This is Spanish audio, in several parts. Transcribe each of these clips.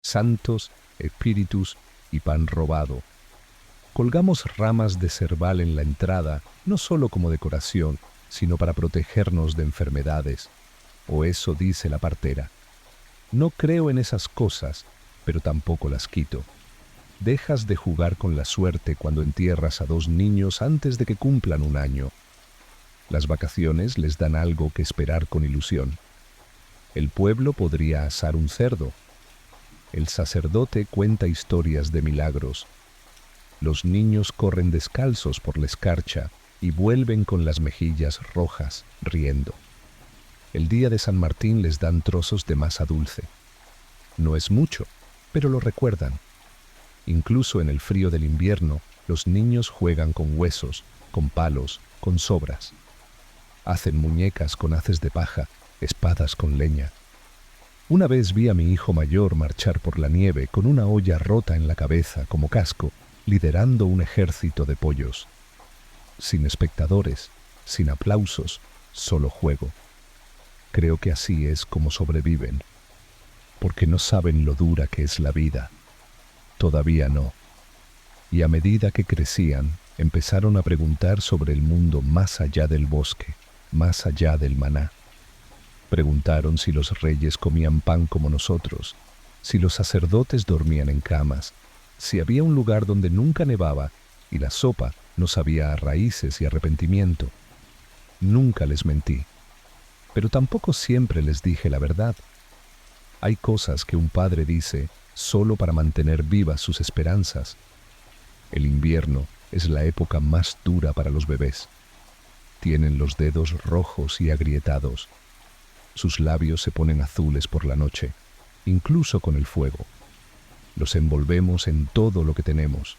santos, espíritus y pan robado. Colgamos ramas de cerval en la entrada, no solo como decoración, sino para protegernos de enfermedades. O eso dice la partera. No creo en esas cosas, pero tampoco las quito. Dejas de jugar con la suerte cuando entierras a 2 niños antes de que cumplan 1 año. Las vacaciones les dan algo que esperar con ilusión. El pueblo podría asar un cerdo. El sacerdote cuenta historias de milagros. Los niños corren descalzos por la escarcha y vuelven con las mejillas rojas, riendo. El día de San Martín les dan trozos de masa dulce. No es mucho, pero lo recuerdan. Incluso en el frío del invierno, los niños juegan con huesos, con palos, con sobras. Hacen muñecas con haces de paja, espadas con leña. Una vez vi a mi hijo mayor marchar por la nieve con una olla rota en la cabeza como casco, liderando un ejército de pollos. Sin espectadores, sin aplausos, solo juego. Creo que así es como sobreviven, porque no saben lo dura que es la vida. Todavía no. Y a medida que crecían, empezaron a preguntar sobre el mundo más allá del bosque, más allá del maná. Preguntaron si los reyes comían pan como nosotros, si los sacerdotes dormían en camas, si había un lugar donde nunca nevaba y la sopa no sabía a raíces y arrepentimiento. Nunca les mentí, pero tampoco siempre les dije la verdad. Hay cosas que un padre dice solo para mantener vivas sus esperanzas. El invierno es la época más dura para los bebés. Tienen los dedos rojos y agrietados. Sus labios se ponen azules por la noche, incluso con el fuego. Los envolvemos en todo lo que tenemos.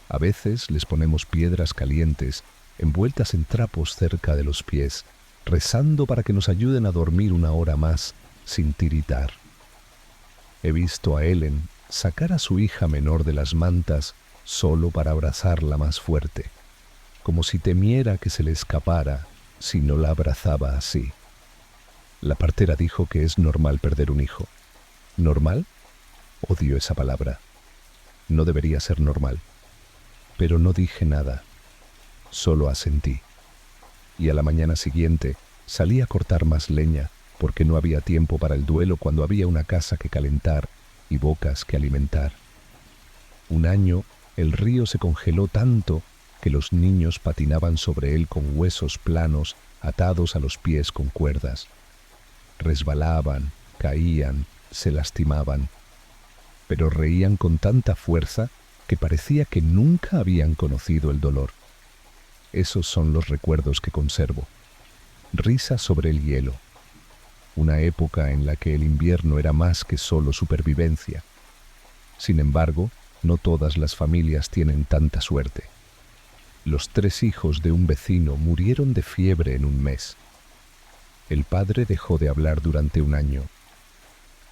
A veces les ponemos piedras calientes envueltas en trapos cerca de los pies, rezando para que nos ayuden a dormir 1 hora más sin tiritar. He visto a Ellen sacar a su hija menor de las mantas solo para abrazarla más fuerte, como si temiera que se le escapara si no la abrazaba así. La partera dijo que es normal perder un hijo. ¿Normal? Odio esa palabra. No debería ser normal. Pero no dije nada. Solo asentí. Y a la mañana siguiente salí a cortar más leña porque no había tiempo para el duelo cuando había una casa que calentar y bocas que alimentar. 1 año el río se congeló tanto que los niños patinaban sobre él con huesos planos atados a los pies con cuerdas. Resbalaban, caían, se lastimaban, pero reían con tanta fuerza que parecía que nunca habían conocido el dolor. Esos son los recuerdos que conservo. Risa sobre el hielo. Una época en la que el invierno era más que solo supervivencia. Sin embargo, no todas las familias tienen tanta suerte. Los 3 hijos de un vecino murieron de fiebre en 1 mes. El padre dejó de hablar durante 1 año.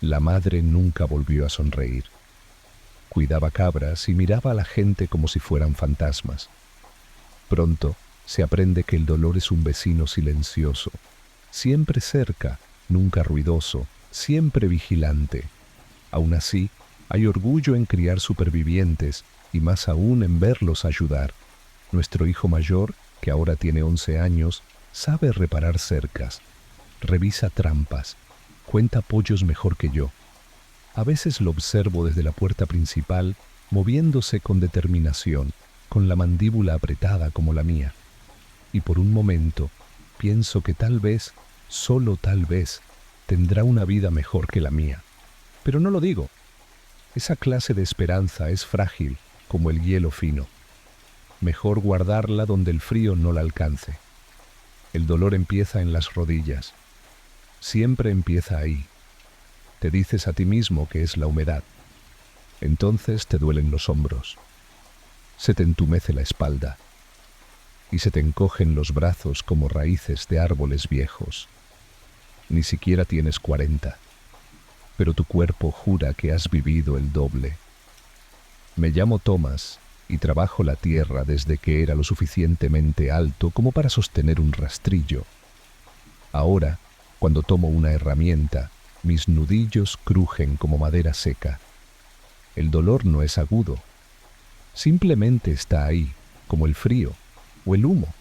La madre nunca volvió a sonreír. Cuidaba cabras y miraba a la gente como si fueran fantasmas. Pronto se aprende que el dolor es un vecino silencioso, siempre cerca, nunca ruidoso, siempre vigilante. Aún así, hay orgullo en criar supervivientes y más aún en verlos ayudar. Nuestro hijo mayor, que ahora tiene 11 años, sabe reparar cercas, revisa trampas, cuenta pollos mejor que yo. A veces lo observo desde la puerta principal, moviéndose con determinación, con la mandíbula apretada como la mía. Y por un momento pienso que tal vez, solo tal vez, tendrá una vida mejor que la mía. Pero no lo digo. Esa clase de esperanza es frágil, como el hielo fino. Mejor guardarla donde el frío no la alcance. El dolor empieza en las rodillas. Siempre empieza ahí. Te dices a ti mismo que es la humedad. Entonces te duelen los hombros. Se te entumece la espalda. Y se te encogen los brazos como raíces de árboles viejos. Ni siquiera tienes 40, pero tu cuerpo jura que has vivido el doble. Me llamo Thomas y trabajo la tierra desde que era lo suficientemente alto como para sostener un rastrillo. Ahora, cuando tomo una herramienta, Mis nudillos crujen como madera seca. El dolor no es agudo. Simplemente está ahí, como el frío, o el humo,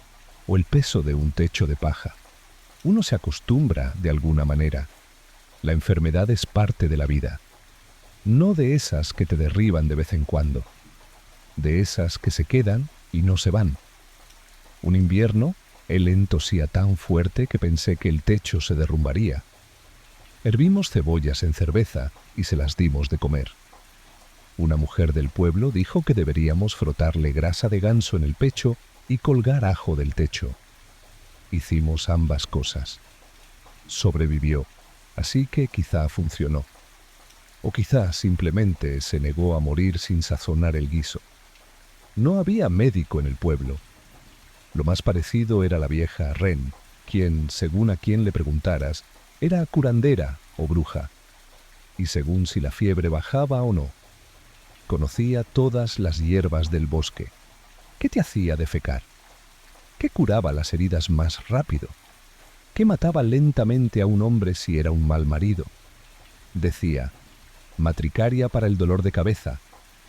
o el peso de un techo de paja. Uno se acostumbra de alguna manera. La enfermedad es parte de la vida. No de esas que te derriban de vez en cuando. De esas que se quedan y no se van. Un invierno, él tosía tan fuerte que pensé que el techo se derrumbaría. Hervimos cebollas en cerveza y se las dimos de comer. Una mujer del pueblo dijo que deberíamos frotarle grasa de ganso en el pecho y colgar ajo del techo. Hicimos ambas cosas. Sobrevivió, así que quizá funcionó. O quizá simplemente se negó a morir sin sazonar el guiso. No había médico en el pueblo. Lo más parecido era la vieja Ren, quien, según a quien le preguntaras, era curandera o bruja, y según si la fiebre bajaba o no. Conocía todas las hierbas del bosque. ¿Qué te hacía defecar? ¿Qué curaba las heridas más rápido? ¿Qué mataba lentamente a un hombre si era un mal marido? Decía, matricaria para el dolor de cabeza,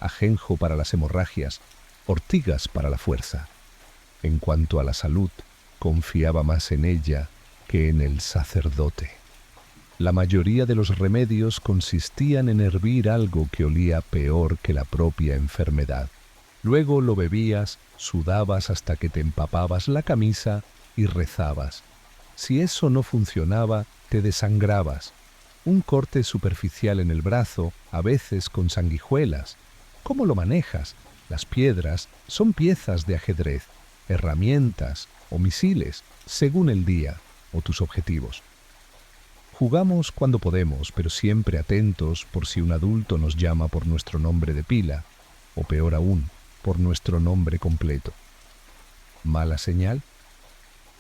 ajenjo para las hemorragias, ortigas para la fuerza. En cuanto a la salud, confiaba más en ella que en el sacerdote. La mayoría de los remedios consistían en hervir algo que olía peor que la propia enfermedad. Luego lo bebías, sudabas hasta que te empapabas la camisa y rezabas. Si eso no funcionaba, te desangrabas. Un corte superficial en el brazo, a veces con sanguijuelas. ¿Cómo lo manejas? Las piedras son piezas de ajedrez, herramientas o misiles, según el día o tus objetivos. Jugamos cuando podemos, pero siempre atentos por si un adulto nos llama por nuestro nombre de pila, o peor aún, por nuestro nombre completo. ¿Mala señal?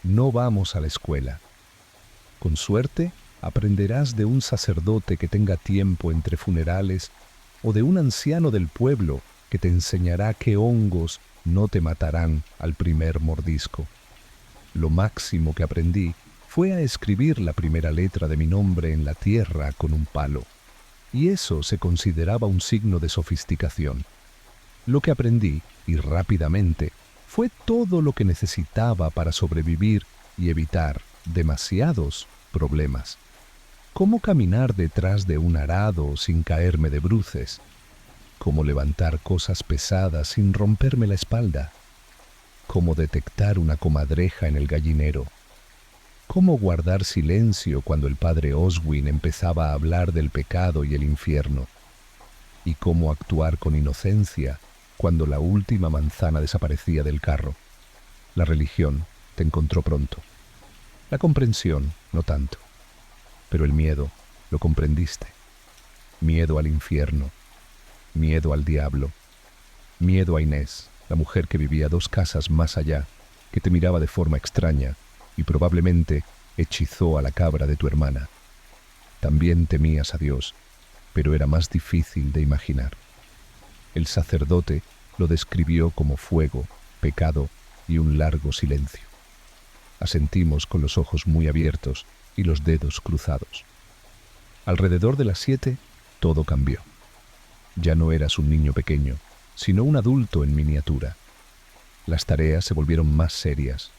No vamos a la escuela. Con suerte, aprenderás de un sacerdote que tenga tiempo entre funerales o de un anciano del pueblo que te enseñará qué hongos no te matarán al primer mordisco. Lo máximo que aprendí fue a escribir la primera letra de mi nombre en la tierra con un palo, y eso se consideraba un signo de sofisticación. Lo que aprendí, y rápidamente, fue todo lo que necesitaba para sobrevivir y evitar demasiados problemas. Cómo caminar detrás de un arado sin caerme de bruces. Cómo levantar cosas pesadas sin romperme la espalda. Cómo detectar una comadreja en el gallinero. Cómo guardar silencio cuando el padre Oswin empezaba a hablar del pecado y el infierno. Y cómo actuar con inocencia cuando la última manzana desaparecía del carro. La religión te encontró pronto. La comprensión, no tanto. Pero el miedo, lo comprendiste. Miedo al infierno. Miedo al diablo. Miedo a Inés, la mujer que vivía 2 casas más allá, que te miraba de forma extraña y probablemente hechizó a la cabra de tu hermana. También temías a Dios, pero era más difícil de imaginar. El sacerdote lo describió como fuego, pecado y un largo silencio. Asentimos con los ojos muy abiertos y los dedos cruzados. Alrededor de las 7, todo cambió. Ya no eras un niño pequeño, sino un adulto en miniatura. Las tareas se volvieron más serias.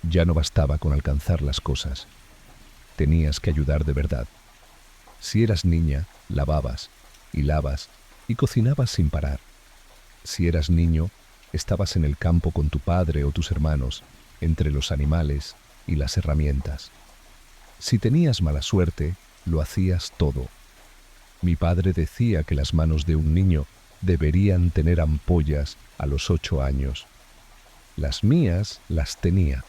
Ya no bastaba con alcanzar las cosas. Tenías que ayudar de verdad. Si eras niña, lavabas, hilabas y cocinabas sin parar. Si eras niño, estabas en el campo con tu padre o tus hermanos, entre los animales y las herramientas. Si tenías mala suerte, lo hacías todo. Mi padre decía que las manos de un niño deberían tener ampollas a los 8 años. Las mías las tenía.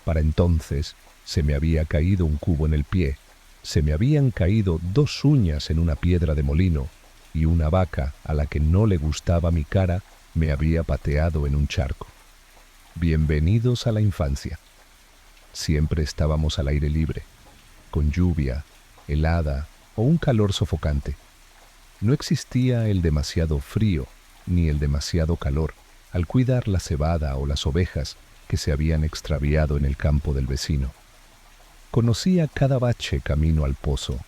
Para entonces se me había caído un cubo en el pie, se me habían caído 2 uñas en una piedra de molino y una vaca a la que no le gustaba mi cara me había pateado en un charco. Bienvenidos a la infancia. Siempre estábamos al aire libre, con lluvia, helada o un calor sofocante. No existía el demasiado frío ni el demasiado calor al cuidar la cebada o las ovejas que se habían extraviado en el campo del vecino. Conocía cada bache camino al pozo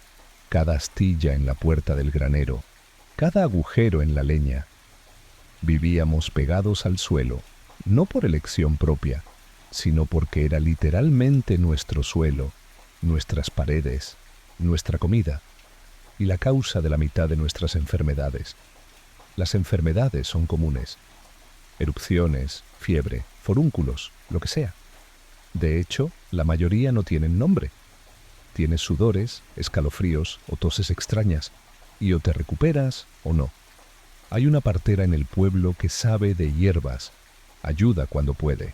cada astilla en la puerta del granero, cada agujero en la leña. Vivíamos pegados al suelo, no por elección propia, sino porque era literalmente nuestro suelo, nuestras paredes, nuestra comida y la causa de la mitad de nuestras enfermedades. Las enfermedades son comunes: erupciones, fiebre, forúnculos, lo que sea. De hecho, la mayoría no tienen nombre. Tienes sudores, escalofríos o toses extrañas, y o te recuperas o no. Hay una partera en el pueblo que sabe de hierbas, ayuda cuando puede.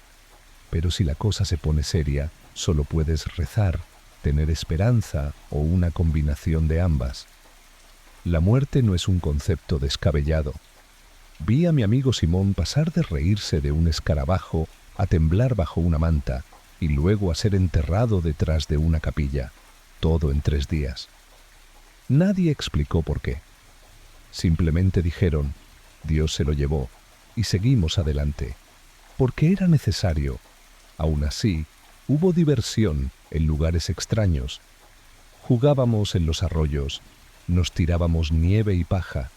Pero si la cosa se pone seria, solo puedes rezar, tener esperanza o una combinación de ambas. La muerte no es un concepto descabellado. Vi a mi amigo Simón pasar de reírse de un escarabajo a temblar bajo una manta y luego a ser enterrado detrás de una capilla, todo en 3 días. Nadie explicó por qué. Simplemente dijeron: Dios se lo llevó, y seguimos adelante, porque era necesario. Aún así, hubo diversión en lugares extraños. Jugábamos en los arroyos, nos tirábamos nieve y paja,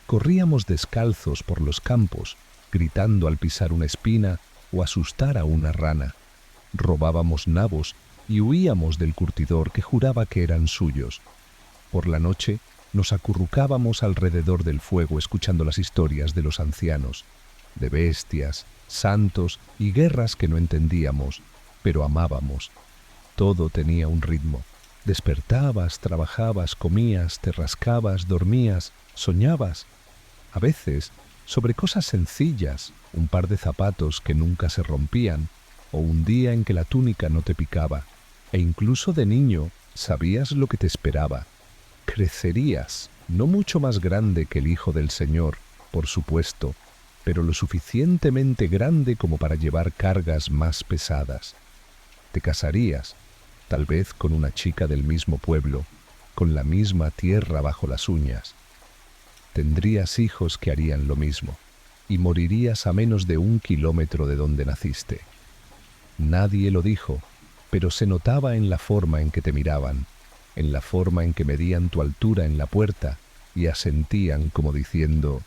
corríamos descalzos por los campos, gritando al pisar una espina o asustar a una rana. Robábamos nabos y huíamos del curtidor que juraba que eran suyos. Por la noche nos acurrucábamos alrededor del fuego escuchando las historias de los ancianos, de bestias, santos y guerras que no entendíamos, pero amábamos. Todo tenía un ritmo. Despertabas, trabajabas, comías, te rascabas, dormías, soñabas. A veces, sobre cosas sencillas, un par de zapatos que nunca se rompían, o un día en que la túnica no te picaba, e incluso de niño sabías lo que te esperaba. Crecerías, no mucho más grande que el Hijo del Señor, por supuesto, pero lo suficientemente grande como para llevar cargas más pesadas. Te casarías, tal vez con una chica del mismo pueblo, con la misma tierra bajo las uñas. Tendrías hijos que harían lo mismo, y morirías a menos de 1 kilómetro de donde naciste. Nadie lo dijo, pero se notaba en la forma en que te miraban, en la forma en que medían tu altura en la puerta y asentían como diciendo: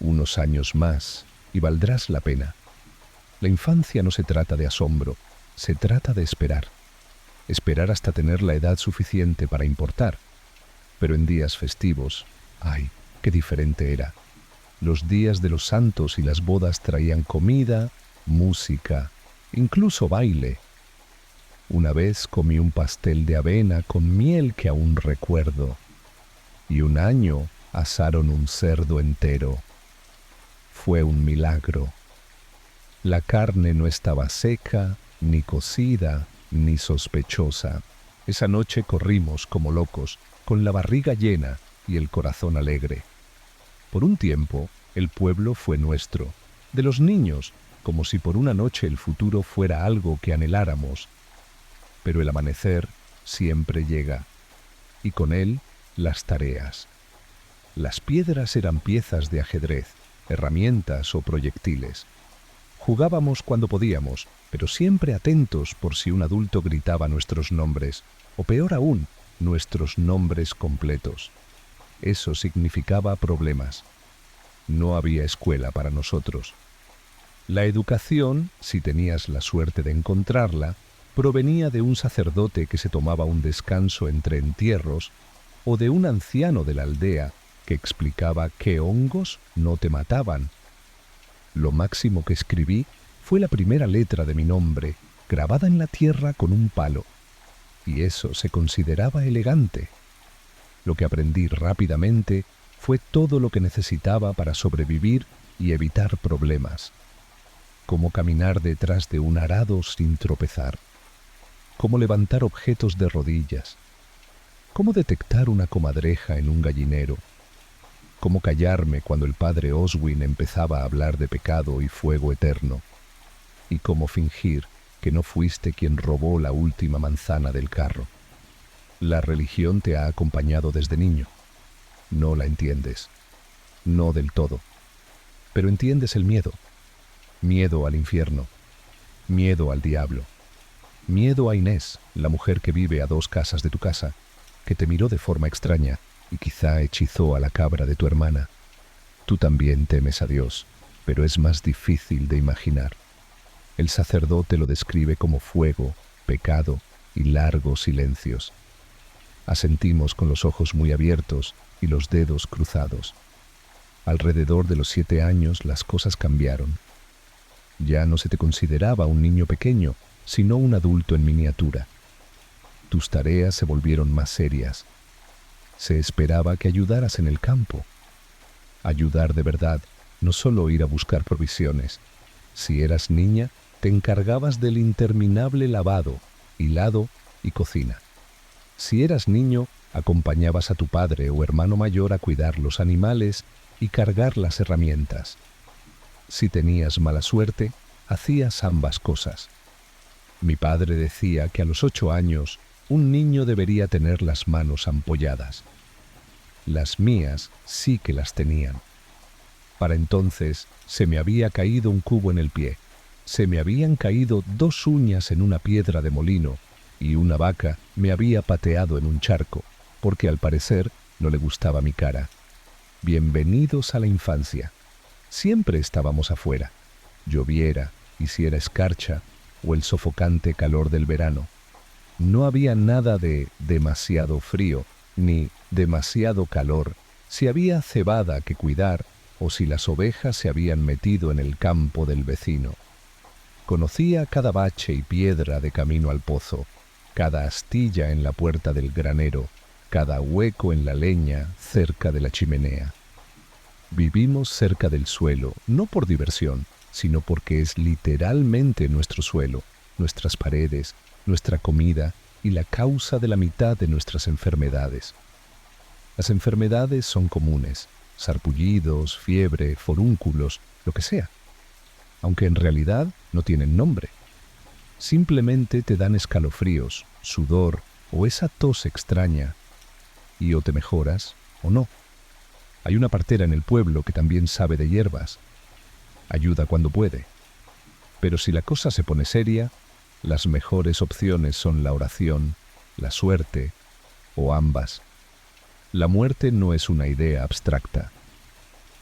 unos años más y valdrás la pena. La infancia no se trata de asombro, se trata de esperar. Esperar hasta tener la edad suficiente para importar. Pero en días festivos, ¡ay, qué diferente era! Los días de los santos y las bodas traían comida, música, incluso baile. Una vez comí un pastel de avena con miel que aún recuerdo, y un año asaron un cerdo entero. Fue un milagro. La carne no estaba seca, ni cocida, ni sospechosa. Esa noche corrimos como locos, con la barriga llena y el corazón alegre. Por un tiempo, el pueblo fue nuestro, de los niños, como si por una noche el futuro fuera algo que anheláramos. Pero el amanecer siempre llega, y con él las tareas. Las piedras eran piezas de ajedrez, herramientas o proyectiles. Jugábamos cuando podíamos, pero siempre atentos por si un adulto gritaba nuestros nombres, o peor aún, nuestros nombres completos. Eso significaba problemas. No había escuela para nosotros. La educación, si tenías la suerte de encontrarla, provenía de un sacerdote que se tomaba un descanso entre entierros, o de un anciano de la aldea que explicaba que hongos no te mataban. Lo máximo que escribí fue la primera letra de mi nombre, grabada en la tierra con un palo, y eso se consideraba elegante. Lo que aprendí rápidamente fue todo lo que necesitaba para sobrevivir y evitar problemas. Cómo caminar detrás de un arado sin tropezar. Cómo levantar objetos de rodillas. Cómo detectar una comadreja en un gallinero. Cómo callarme cuando el padre Oswin empezaba a hablar de pecado y fuego eterno. Y cómo fingir que no fuiste quien robó la última manzana del carro. La religión te ha acompañado desde niño. No la entiendes. No del todo. Pero entiendes el miedo. Miedo al infierno. Miedo al diablo. Miedo a Inés, la mujer que vive a 2 casas de tu casa, que te miró de forma extraña y quizá hechizó a la cabra de tu hermana. Tú también temes a Dios, pero es más difícil de imaginar. El sacerdote lo describe como fuego, pecado y largos silencios. Asentimos con los ojos muy abiertos y los dedos cruzados. Alrededor de los 7 años las cosas cambiaron. Ya no se te consideraba un niño pequeño, sino un adulto en miniatura. Tus tareas se volvieron más serias. Se esperaba que ayudaras en el campo. Ayudar de verdad, no solo ir a buscar provisiones. Si eras niña, te encargabas del interminable lavado, hilado y cocina. Si eras niño, acompañabas a tu padre o hermano mayor a cuidar los animales y cargar las herramientas. Si tenías mala suerte, hacías ambas cosas. Mi padre decía que a los 8 años un niño debería tener las manos ampolladas. Las mías sí que las tenían. Para entonces se me había caído un cubo en el pie, se me habían caído 2 uñas en una piedra de molino y una vaca me había pateado en un charco, porque al parecer no le gustaba mi cara. Bienvenidos a la infancia. Siempre estábamos afuera, lloviera, hiciera escarcha o el sofocante calor del verano. No había nada de demasiado frío ni demasiado calor, si había cebada que cuidar o si las ovejas se habían metido en el campo del vecino. Conocía cada bache y piedra de camino al pozo, cada astilla en la puerta del granero, cada hueco en la leña cerca de la chimenea. Vivimos cerca del suelo, no por diversión, sino porque es literalmente nuestro suelo, nuestras paredes, nuestra comida y la causa de la mitad de nuestras enfermedades. Las enfermedades son comunes, sarpullidos, fiebre, forúnculos, lo que sea, aunque en realidad no tienen nombre. Simplemente te dan escalofríos, sudor o esa tos extraña, y o te mejoras o no. Hay una partera en el pueblo que también sabe de hierbas. Ayuda cuando puede. Pero si la cosa se pone seria, las mejores opciones son la oración, la suerte o ambas. La muerte no es una idea abstracta.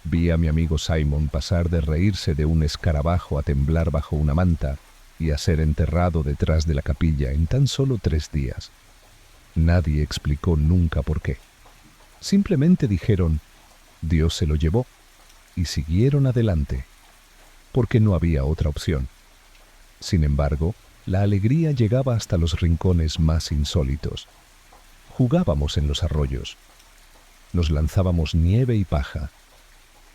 Vi a mi amigo Simon pasar de reírse de un escarabajo a temblar bajo una manta y a ser enterrado detrás de la capilla en tan solo 3 días. Nadie explicó nunca por qué. Simplemente dijeron, Dios se lo llevó, y siguieron adelante, porque no había otra opción. Sin embargo, la alegría llegaba hasta los rincones más insólitos. Jugábamos en los arroyos, nos lanzábamos nieve y paja,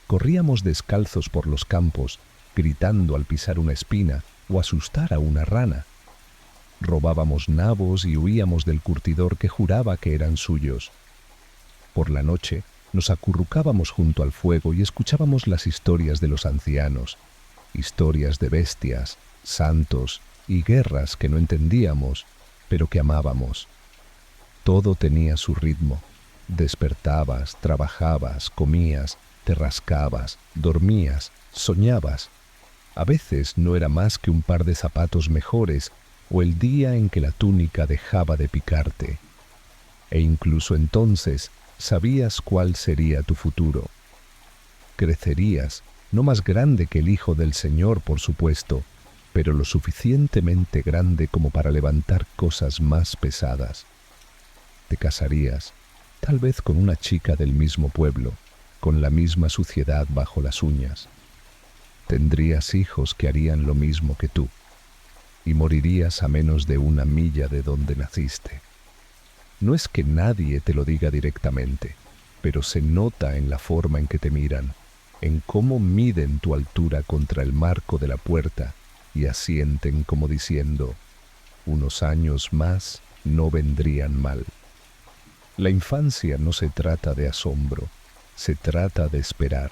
corríamos descalzos por los campos, gritando al pisar una espina o asustar a una rana. Robábamos nabos y huíamos del curtidor que juraba que eran suyos. Por la noche, nos acurrucábamos junto al fuego y escuchábamos las historias de los ancianos, historias de bestias, santos y guerras que no entendíamos, pero que amábamos. Todo tenía su ritmo. Despertabas, trabajabas, comías, te rascabas, dormías, soñabas. A veces no era más que un par de zapatos mejores o el día en que la túnica dejaba de picarte. E incluso entonces sabías cuál sería tu futuro. Crecerías, no más grande que el Hijo del Señor, por supuesto, pero lo suficientemente grande como para levantar cosas más pesadas. Te casarías, tal vez con una chica del mismo pueblo, con la misma suciedad bajo las uñas. Tendrías hijos que harían lo mismo que tú, y morirías a menos de 1 milla de donde naciste. No es que nadie te lo diga directamente, pero se nota en la forma en que te miran, en cómo miden tu altura contra el marco de la puerta y asienten como diciendo, unos años más no vendrían mal. La infancia no se trata de asombro, se trata de esperar.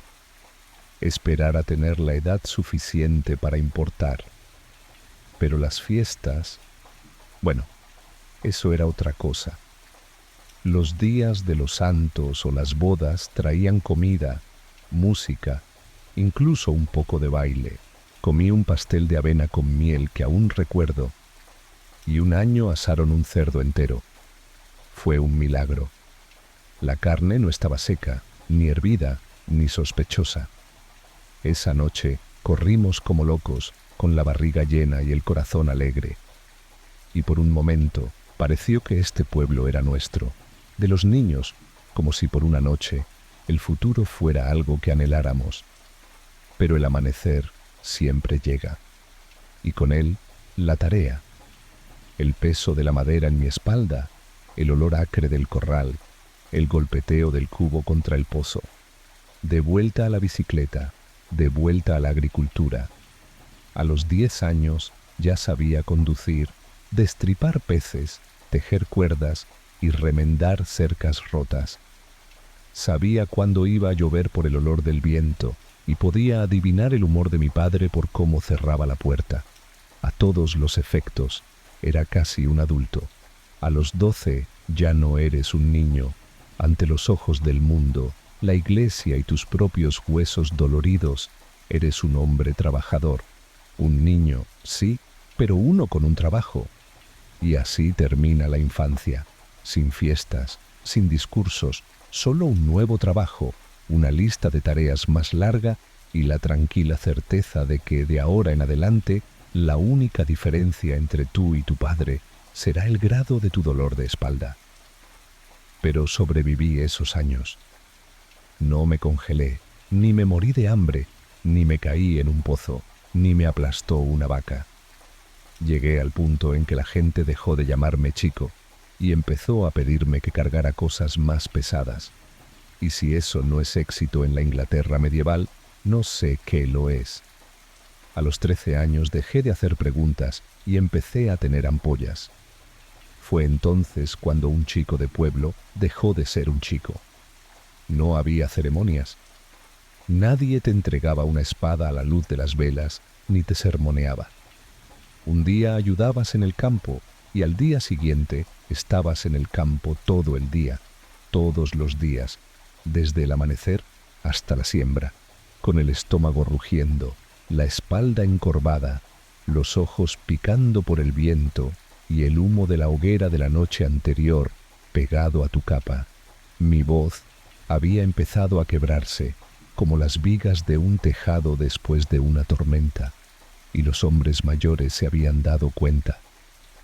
Esperar a tener la edad suficiente para importar. Pero las fiestas, bueno, eso era otra cosa. Los días de los santos o las bodas traían comida, música, incluso un poco de baile. Comí un pastel de avena con miel que aún recuerdo, y un año asaron un cerdo entero. Fue un milagro. La carne no estaba seca, ni hervida, ni sospechosa. Esa noche corrimos como locos, con la barriga llena y el corazón alegre. Y por un momento pareció que este pueblo era nuestro, de los niños, como si por una noche el futuro fuera algo que anheláramos. Pero el amanecer siempre llega, y con él la tarea, el peso de la madera en mi espalda, el olor acre del corral, el golpeteo del cubo contra el pozo. De vuelta a la bicicleta, de vuelta a la agricultura. A los 10 años ya sabía conducir, destripar peces, tejer cuerdas y remendar cercas rotas. Sabía cuándo iba a llover por el olor del viento y podía adivinar el humor de mi padre por cómo cerraba la puerta. A todos los efectos, era casi un adulto. A los 12 ya no eres un niño. Ante los ojos del mundo, la iglesia y tus propios huesos doloridos, eres un hombre trabajador. Un niño, sí, pero uno con un trabajo. Y así termina la infancia, sin fiestas, sin discursos, solo un nuevo trabajo, una lista de tareas más larga y la tranquila certeza de que de ahora en adelante la única diferencia entre tú y tu padre será el grado de tu dolor de espalda. Pero sobreviví esos años. No me congelé, ni me morí de hambre, ni me caí en un pozo, ni me aplastó una vaca. Llegué al punto en que la gente dejó de llamarme chico y empezó a pedirme que cargara cosas más pesadas. Y si eso no es éxito en la Inglaterra medieval, no sé qué lo es. A los 13 años dejé de hacer preguntas y empecé a tener ampollas. Fue entonces cuando un chico de pueblo dejó de ser un chico. No había ceremonias. Nadie te entregaba una espada a la luz de las velas ni te sermoneaba. Un día ayudabas en el campo y al día siguiente estabas en el campo todo el día, todos los días, desde el amanecer hasta la siembra, con el estómago rugiendo, la espalda encorvada, los ojos picando por el viento y el humo de la hoguera de la noche anterior pegado a tu capa. Mi voz había empezado a quebrarse, como las vigas de un tejado después de una tormenta, y los hombres mayores se habían dado cuenta.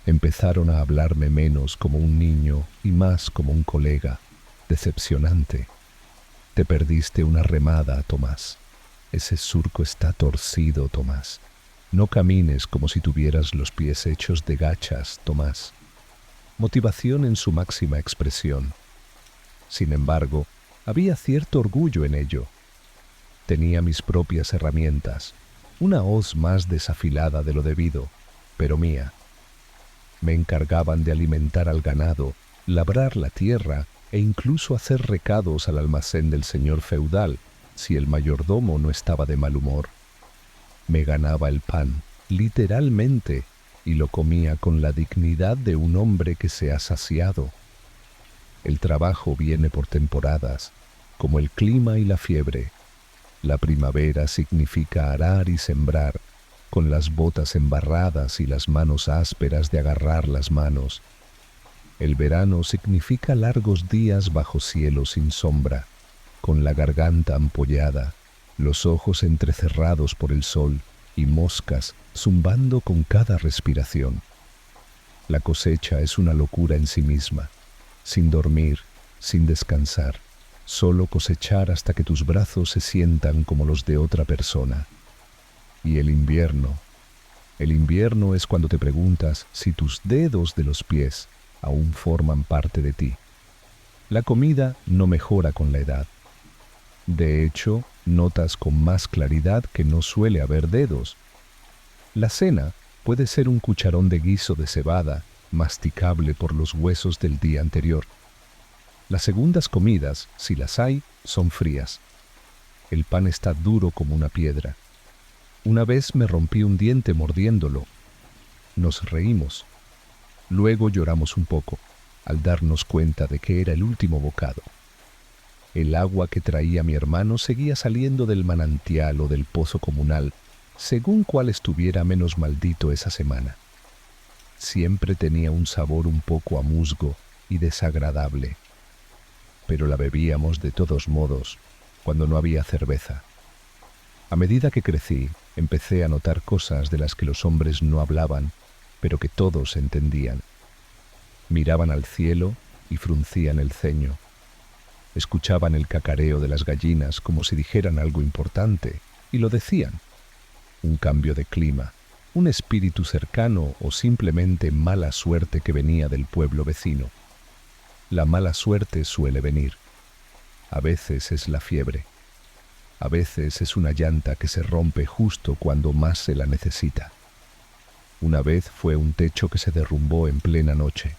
Empezaron a hablarme menos como un niño y más como un colega. Decepcionante. Te perdiste una remada, Tomás. Ese surco está torcido, Tomás. No camines como si tuvieras los pies hechos de gachas, Tomás. Motivación en su máxima expresión. Sin embargo, había cierto orgullo en ello. Tenía mis propias herramientas, una hoz más desafilada de lo debido, pero mía. Me encargaban de alimentar al ganado, labrar la tierra e incluso hacer recados al almacén del señor feudal, si el mayordomo no estaba de mal humor. Me ganaba el pan, literalmente, y lo comía con la dignidad de un hombre que se ha saciado. El trabajo viene por temporadas, como el clima y la fiebre. La primavera significa arar y sembrar, con las botas embarradas y las manos ásperas de agarrar las manos. El verano significa largos días bajo cielo sin sombra, con la garganta ampollada, los ojos entrecerrados por el sol y moscas zumbando con cada respiración. La cosecha es una locura en sí misma, sin dormir, sin descansar, solo cosechar hasta que tus brazos se sientan como los de otra persona. Y el invierno es cuando te preguntas si tus dedos de los pies aún forman parte de ti. La comida no mejora con la edad. De hecho, notas con más claridad que no suele haber dedos. La cena puede ser un cucharón de guiso de cebada, masticable por los huesos del día anterior. Las segundas comidas, si las hay, son frías. El pan está duro como una piedra. Una vez me rompí un diente mordiéndolo. Nos reímos. Luego lloramos un poco, al darnos cuenta de que era el último bocado. El agua que traía mi hermano seguía saliendo del manantial o del pozo comunal, según cuál estuviera menos maldito esa semana. Siempre tenía un sabor un poco a musgo y desagradable. Pero la bebíamos de todos modos cuando no había cerveza. A medida que crecí, empecé a notar cosas de las que los hombres no hablaban, pero que todos entendían. Miraban al cielo y fruncían el ceño. Escuchaban el cacareo de las gallinas como si dijeran algo importante, y lo decían. Un cambio de clima, un espíritu cercano o simplemente mala suerte que venía del pueblo vecino. La mala suerte suele venir. A veces es la fiebre. A veces es una llanta que se rompe justo cuando más se la necesita. Una vez fue un techo que se derrumbó en plena noche.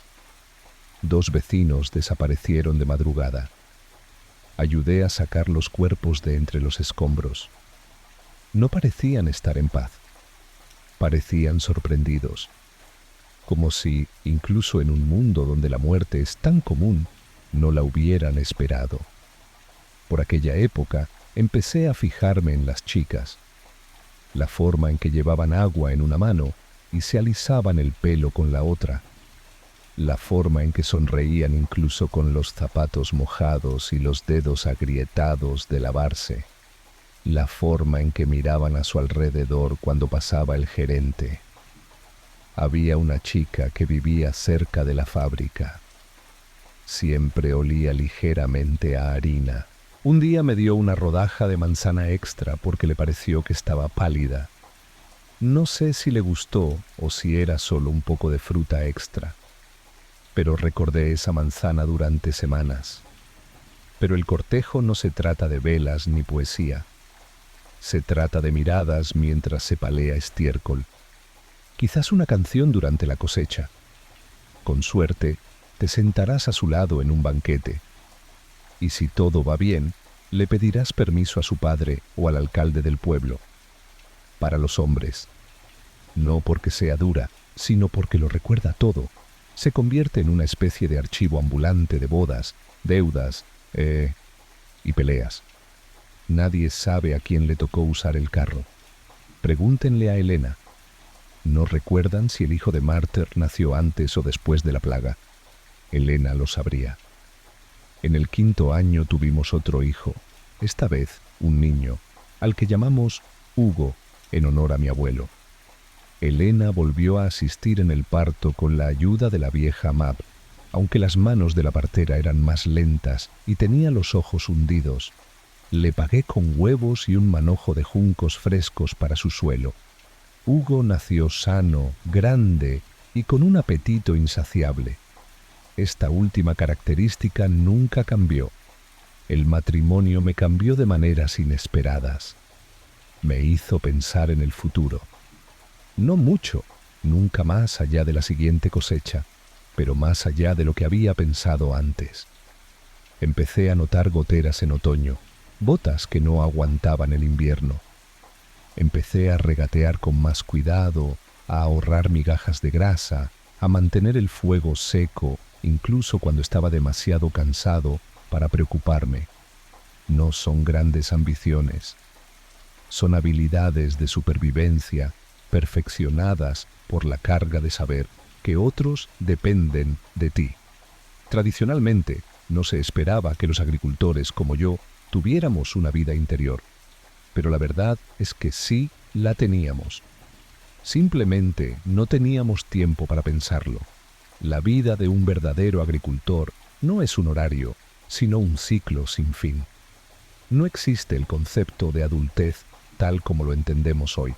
2 vecinos desaparecieron de madrugada. Ayudé a sacar los cuerpos de entre los escombros. No parecían estar en paz. Parecían sorprendidos. Como si, incluso en un mundo donde la muerte es tan común, no la hubieran esperado. Por aquella época, empecé a fijarme en las chicas. La forma en que llevaban agua en una mano y se alisaban el pelo con la otra. La forma en que sonreían incluso con los zapatos mojados y los dedos agrietados de lavarse. La forma en que miraban a su alrededor cuando pasaba el gerente. Había una chica que vivía cerca de la fábrica. Siempre olía ligeramente a harina. Un día me dio una rodaja de manzana extra porque le pareció que estaba pálida. No sé si le gustó o si era solo un poco de fruta extra, pero recordé esa manzana durante semanas. Pero el cortejo no se trata de velas ni poesía. Se trata de miradas mientras se palea estiércol. Quizás una canción durante la cosecha. Con suerte, te sentarás a su lado en un banquete. Y si todo va bien, le pedirás permiso a su padre o al alcalde del pueblo. Para los hombres, no porque sea dura, sino porque lo recuerda todo, se convierte en una especie de archivo ambulante de bodas, deudas, y peleas. Nadie sabe a quién le tocó usar el carro. Pregúntenle a Elena. No recuerdan si el hijo de Mártir nació antes o después de la plaga. Elena lo sabría. En el 5.º año tuvimos otro hijo, esta vez un niño, al que llamamos Hugo, en honor a mi abuelo. Elena volvió a asistir en el parto con la ayuda de la vieja Mab, aunque las manos de la partera eran más lentas y tenía los ojos hundidos. Le pagué con huevos y un manojo de juncos frescos para su suelo. Hugo nació sano, grande y con un apetito insaciable. Esta última característica nunca cambió. El matrimonio me cambió de maneras inesperadas. Me hizo pensar en el futuro. No mucho, nunca más allá de la siguiente cosecha, pero más allá de lo que había pensado antes. Empecé a notar goteras en otoño, botas que no aguantaban el invierno. Empecé a regatear con más cuidado, a ahorrar migajas de grasa, a mantener el fuego seco, incluso cuando estaba demasiado cansado para preocuparme. No son grandes ambiciones. Son habilidades de supervivencia perfeccionadas por la carga de saber que otros dependen de ti. Tradicionalmente, no se esperaba que los agricultores como yo tuviéramos una vida interior, pero la verdad es que sí la teníamos. Simplemente no teníamos tiempo para pensarlo. La vida de un verdadero agricultor no es un horario, sino un ciclo sin fin. No existe el concepto de adultez tal como lo entendemos hoy.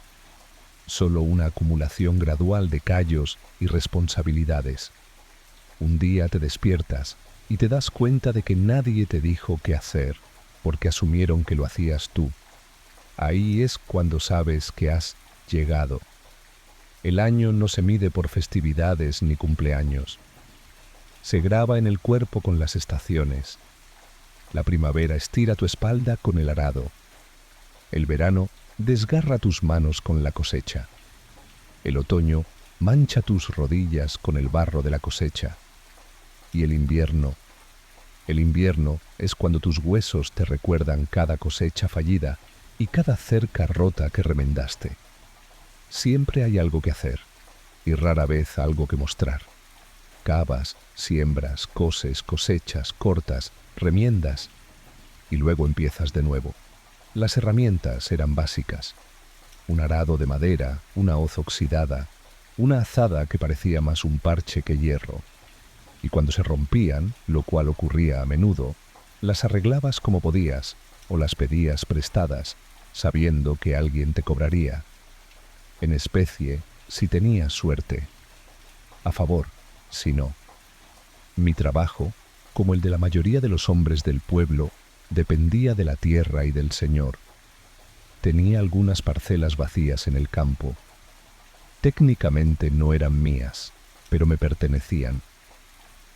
Solo una acumulación gradual de callos y responsabilidades. Un día te despiertas y te das cuenta de que nadie te dijo qué hacer, porque asumieron que lo hacías tú. Ahí es cuando sabes que has llegado. El año no se mide por festividades ni cumpleaños. Se graba en el cuerpo con las estaciones. La primavera estira tu espalda con el arado. El verano desgarra tus manos con la cosecha. El otoño mancha tus rodillas con el barro de la cosecha. Y el invierno es cuando tus huesos te recuerdan cada cosecha fallida y cada cerca rota que remendaste. Siempre hay algo que hacer y rara vez algo que mostrar. Cavas, siembras, coses, cosechas, cortas, remiendas, y luego empiezas de nuevo. Las herramientas eran básicas. Un arado de madera, una hoz oxidada, una azada que parecía más un parche que hierro. Y cuando se rompían, lo cual ocurría a menudo, las arreglabas como podías o las pedías prestadas, sabiendo que alguien te cobraría. En especie, si tenías suerte. A favor, si no. Mi trabajo, como el de la mayoría de los hombres del pueblo, dependía de la tierra y del Señor. Tenía algunas parcelas vacías en el campo. Técnicamente no eran mías, pero me pertenecían.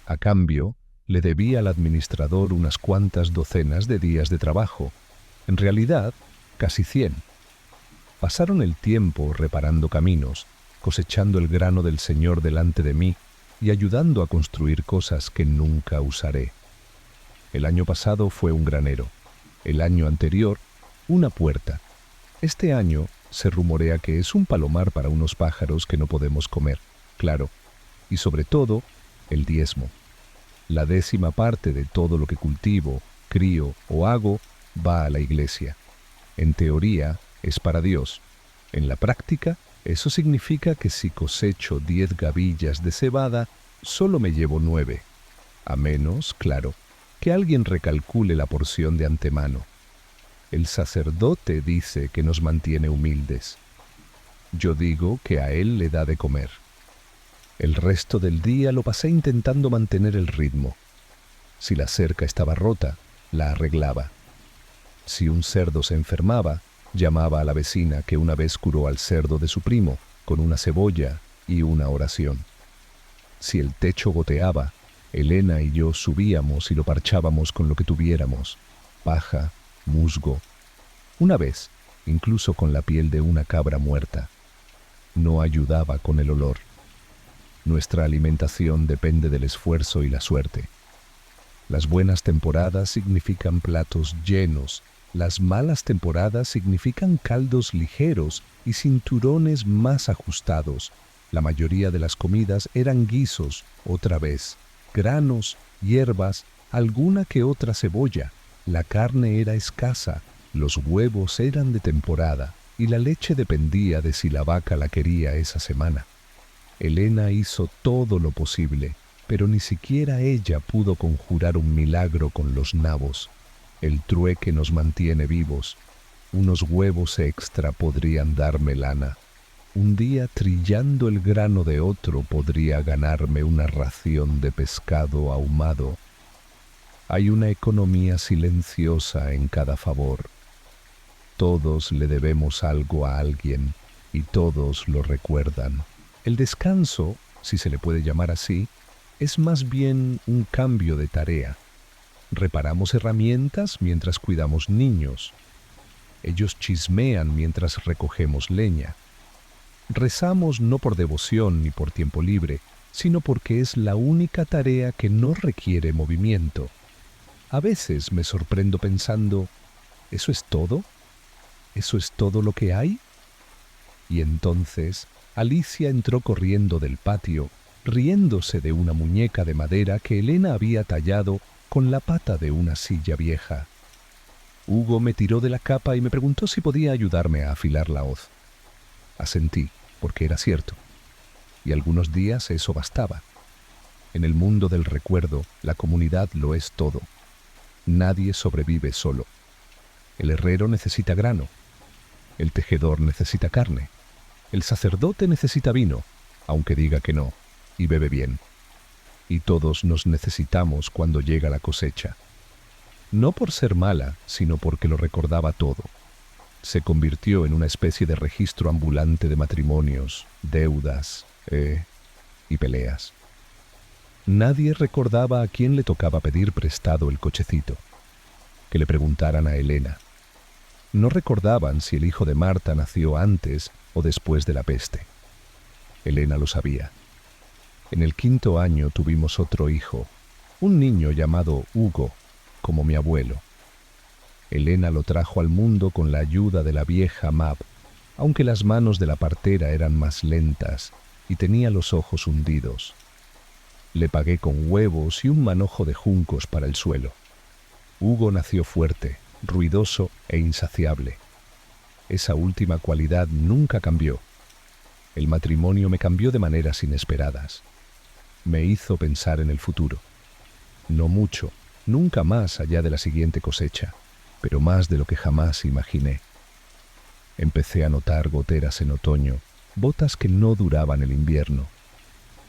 A cambio, le debía al administrador unas cuantas docenas de días de trabajo. En realidad, casi 100. Pasaron el tiempo reparando caminos, cosechando el grano del Señor delante de mí y ayudando a construir cosas que nunca usaré. El año pasado fue un granero. El año anterior, una puerta. Este año se rumorea que es un palomar para unos pájaros que no podemos comer, claro. Y sobre todo, el diezmo. La 10ª parte de todo lo que cultivo, crío o hago va a la iglesia. En teoría, es para Dios. En la práctica, eso significa que si cosecho 10 gavillas de cebada, solo me llevo 9. A menos, claro, que alguien recalcule la porción de antemano. El sacerdote dice que nos mantiene humildes. Yo digo que a él le da de comer. El resto del día lo pasé intentando mantener el ritmo. Si la cerca estaba rota, la arreglaba. Si un cerdo se enfermaba, llamaba a la vecina que una vez curó al cerdo de su primo con una cebolla y una oración. Si el techo goteaba, Elena y yo subíamos y lo parchábamos con lo que tuviéramos: paja, musgo. Una vez, incluso con la piel de una cabra muerta. No ayudaba con el olor. Nuestra alimentación depende del esfuerzo y la suerte. Las buenas temporadas significan platos llenos, las malas temporadas significan caldos ligeros y cinturones más ajustados. La mayoría de las comidas eran guisos, otra vez, granos, hierbas, alguna que otra cebolla. La carne era escasa, los huevos eran de temporada y la leche dependía de si la vaca la quería esa semana. Elena hizo todo lo posible, pero ni siquiera ella pudo conjurar un milagro con los nabos. El trueque nos mantiene vivos. Unos huevos extra podrían darme lana. Un día trillando el grano de otro podría ganarme una ración de pescado ahumado. Hay una economía silenciosa en cada favor. Todos le debemos algo a alguien y todos lo recuerdan. El descanso, si se le puede llamar así, es más bien un cambio de tarea. Reparamos herramientas mientras cuidamos niños. Ellos chismean mientras recogemos leña. Rezamos no por devoción ni por tiempo libre, sino porque es la única tarea que no requiere movimiento. A veces me sorprendo pensando, ¿eso es todo? ¿Eso es todo lo que hay? Y entonces Alicia entró corriendo del patio, riéndose de una muñeca de madera que Elena había tallado con la pata de una silla vieja. Hugo me tiró de la capa y me preguntó si podía ayudarme a afilar la hoz. Asentí, porque era cierto. Y algunos días eso bastaba. En el mundo del recuerdo, la comunidad lo es todo. Nadie sobrevive solo. El herrero necesita grano. El tejedor necesita carne. El sacerdote necesita vino, aunque diga que no, y bebe bien. Y todos nos necesitamos cuando llega la cosecha. No por ser mala, sino porque lo recordaba todo. Se convirtió en una especie de registro ambulante de matrimonios, deudas, y peleas. Nadie recordaba a quién le tocaba pedir prestado el cochecito. Que le preguntaran a Elena. No recordaban si el hijo de Marta nació antes o después de la peste. Elena lo sabía. En el 5.º año tuvimos otro hijo, un niño llamado Hugo, como mi abuelo. Elena lo trajo al mundo con la ayuda de la vieja Mab, aunque las manos de la partera eran más lentas y tenía los ojos hundidos. Le pagué con huevos y un manojo de juncos para el suelo. Hugo nació fuerte, ruidoso e insaciable. Esa última cualidad nunca cambió. El matrimonio me cambió de maneras inesperadas. Me hizo pensar en el futuro. No mucho, nunca más allá de la siguiente cosecha, pero más de lo que jamás imaginé. Empecé a notar goteras en otoño, botas que no duraban el invierno.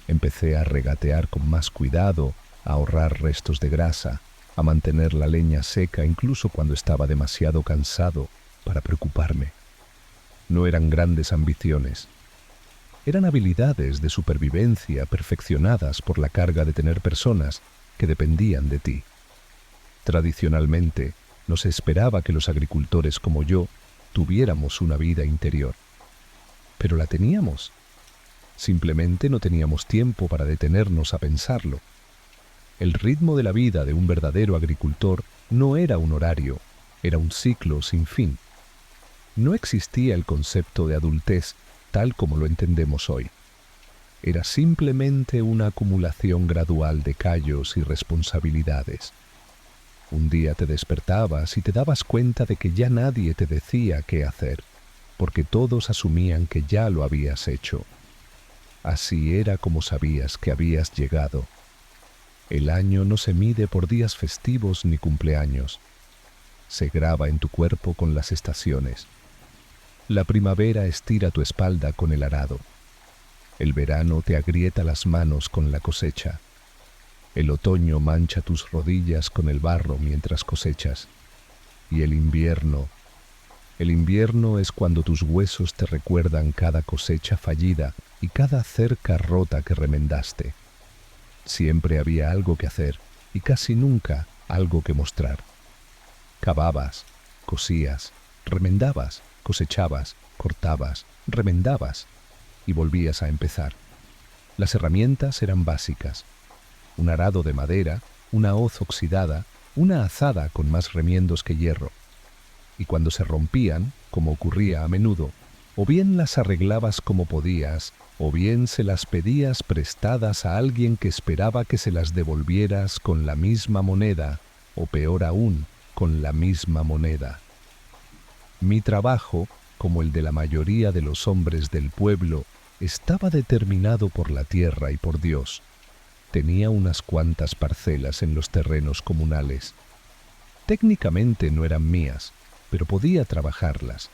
Empecé a regatear con más cuidado, a ahorrar restos de grasa, a mantener la leña seca incluso cuando estaba demasiado cansado para preocuparme. No eran grandes ambiciones. Eran habilidades de supervivencia perfeccionadas por la carga de tener personas que dependían de ti. Tradicionalmente, no se esperaba que los agricultores como yo tuviéramos una vida interior. Pero la teníamos. Simplemente no teníamos tiempo para detenernos a pensarlo. El ritmo de la vida de un verdadero agricultor no era un horario, era un ciclo sin fin. No existía el concepto de adultez tal como lo entendemos hoy. Era simplemente una acumulación gradual de callos y responsabilidades. Un día te despertabas y te dabas cuenta de que ya nadie te decía qué hacer, porque todos asumían que ya lo habías hecho. Así era como sabías que habías llegado. El año no se mide por días festivos ni cumpleaños. Se graba en tu cuerpo con las estaciones. La primavera estira tu espalda con el arado. El verano te agrieta las manos con la cosecha. El otoño mancha tus rodillas con el barro mientras cosechas. Y el invierno es cuando tus huesos te recuerdan cada cosecha fallida y cada cerca rota que remendaste. Siempre había algo que hacer y casi nunca algo que mostrar. Cavabas, cosías, remendabas, cosechabas, cortabas, remendabas y volvías a empezar. Las herramientas eran básicas. Un arado de madera, una hoz oxidada, una azada con más remiendos que hierro. Y cuando se rompían, como ocurría a menudo, o bien las arreglabas como podías, o bien se las pedías prestadas a alguien que esperaba que se las devolvieras con la misma moneda, o peor aún, con la misma moneda. Mi trabajo, como el de la mayoría de los hombres del pueblo, estaba determinado por la tierra y por Dios. Tenía unas cuantas parcelas en los terrenos comunales. Técnicamente no eran mías, pero podía trabajarlas.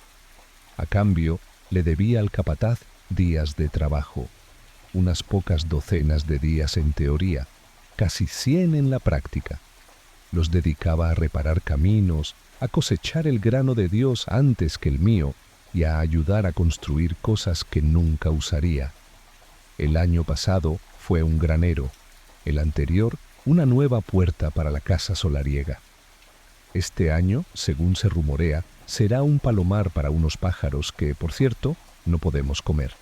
A cambio, le debía al capataz días de trabajo, unas pocas docenas de días en teoría, casi 100 en la práctica. Los dedicaba a reparar caminos, a cosechar el grano de Dios antes que el mío y a ayudar a construir cosas que nunca usaría. El año pasado fue un granero, el anterior una nueva puerta para la casa solariega. Este año, según se rumorea, será un palomar para unos pájaros que, por cierto, no podemos comer.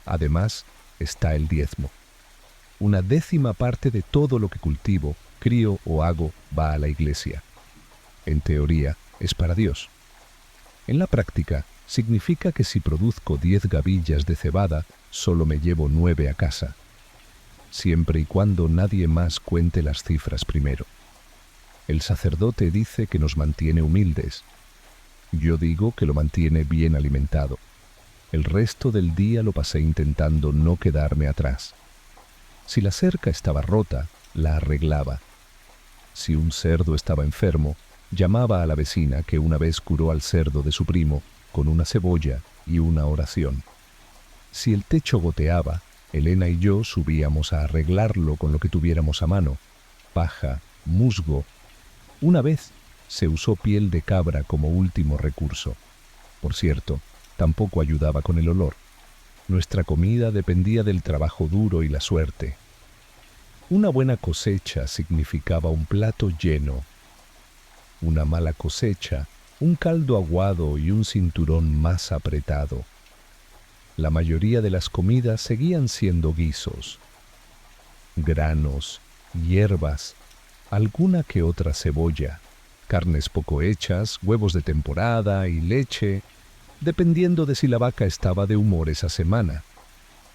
Además, está el diezmo. Una décima parte de todo lo que cultivo, crío o hago va a la iglesia. En teoría, es para Dios. En la práctica, significa que si produzco 10 gavillas de cebada, solo me llevo 9 a casa. Siempre y cuando nadie más cuente las cifras primero. El sacerdote dice que nos mantiene humildes. Yo digo que lo mantiene bien alimentado. El resto del día lo pasé intentando no quedarme atrás. Si la cerca estaba rota, la arreglaba. Si un cerdo estaba enfermo, llamaba a la vecina que una vez curó al cerdo de su primo con una cebolla y una oración. Si el techo goteaba, Elena y yo subíamos a arreglarlo con lo que tuviéramos a mano: paja, musgo. Una vez se usó piel de cabra como último recurso. Por cierto, tampoco ayudaba con el olor. Nuestra comida dependía del trabajo duro y la suerte. Una buena cosecha significaba un plato lleno. Una mala cosecha, un caldo aguado y un cinturón más apretado. La mayoría de las comidas seguían siendo guisos. Granos, hierbas, alguna que otra cebolla, carnes poco hechas, huevos de temporada y leche, dependiendo de si la vaca estaba de humor esa semana.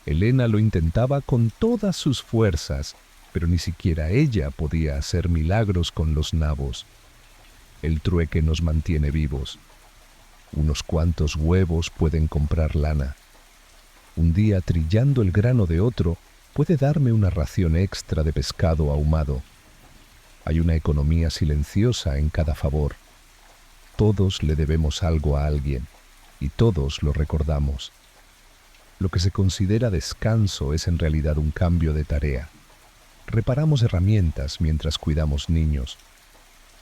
Elena lo intentaba con todas sus fuerzas, pero ni siquiera ella podía hacer milagros con los nabos. El trueque nos mantiene vivos. Unos cuantos huevos pueden comprar lana. Un día trillando el grano de otro puede darme una ración extra de pescado ahumado. Hay una economía silenciosa en cada favor. Todos le debemos algo a alguien y todos lo recordamos. Lo que se considera descanso es en realidad un cambio de tarea. Reparamos herramientas mientras cuidamos niños.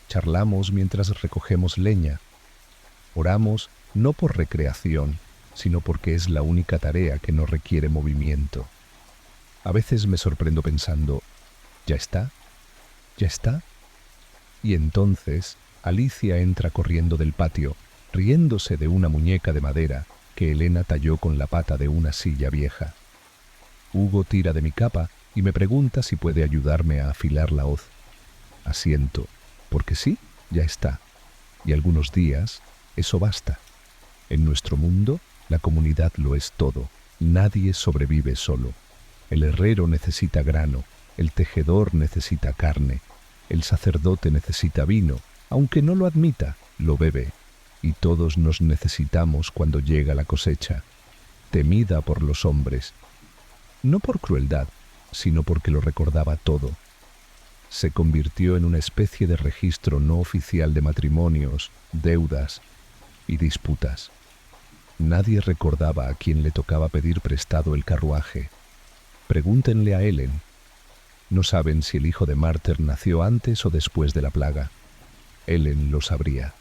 Charlamos mientras recogemos leña. Oramos no por recreación, sino porque es la única tarea que no requiere movimiento. A veces me sorprendo pensando, ¿ya está? ¿Ya está? Y entonces Alicia entra corriendo del patio, riéndose de una muñeca de madera que Elena talló con la pata de una silla vieja. Hugo tira de mi capa y me pregunta si puede ayudarme a afilar la hoz. Asiento, porque sí, ya está. Y algunos días, eso basta. En nuestro mundo, la comunidad lo es todo. Nadie sobrevive solo. El herrero necesita grano, el tejedor necesita carne, el sacerdote necesita vino, aunque no lo admita, lo bebe. Y todos nos necesitamos cuando llega la cosecha, temida por los hombres. No por crueldad, sino porque lo recordaba todo. Se convirtió en una especie de registro no oficial de matrimonios, deudas y disputas. Nadie recordaba a quién le tocaba pedir prestado el carruaje. Pregúntenle a Ellen. No saben si el hijo de Marter nació antes o después de la plaga. Ellen lo sabría.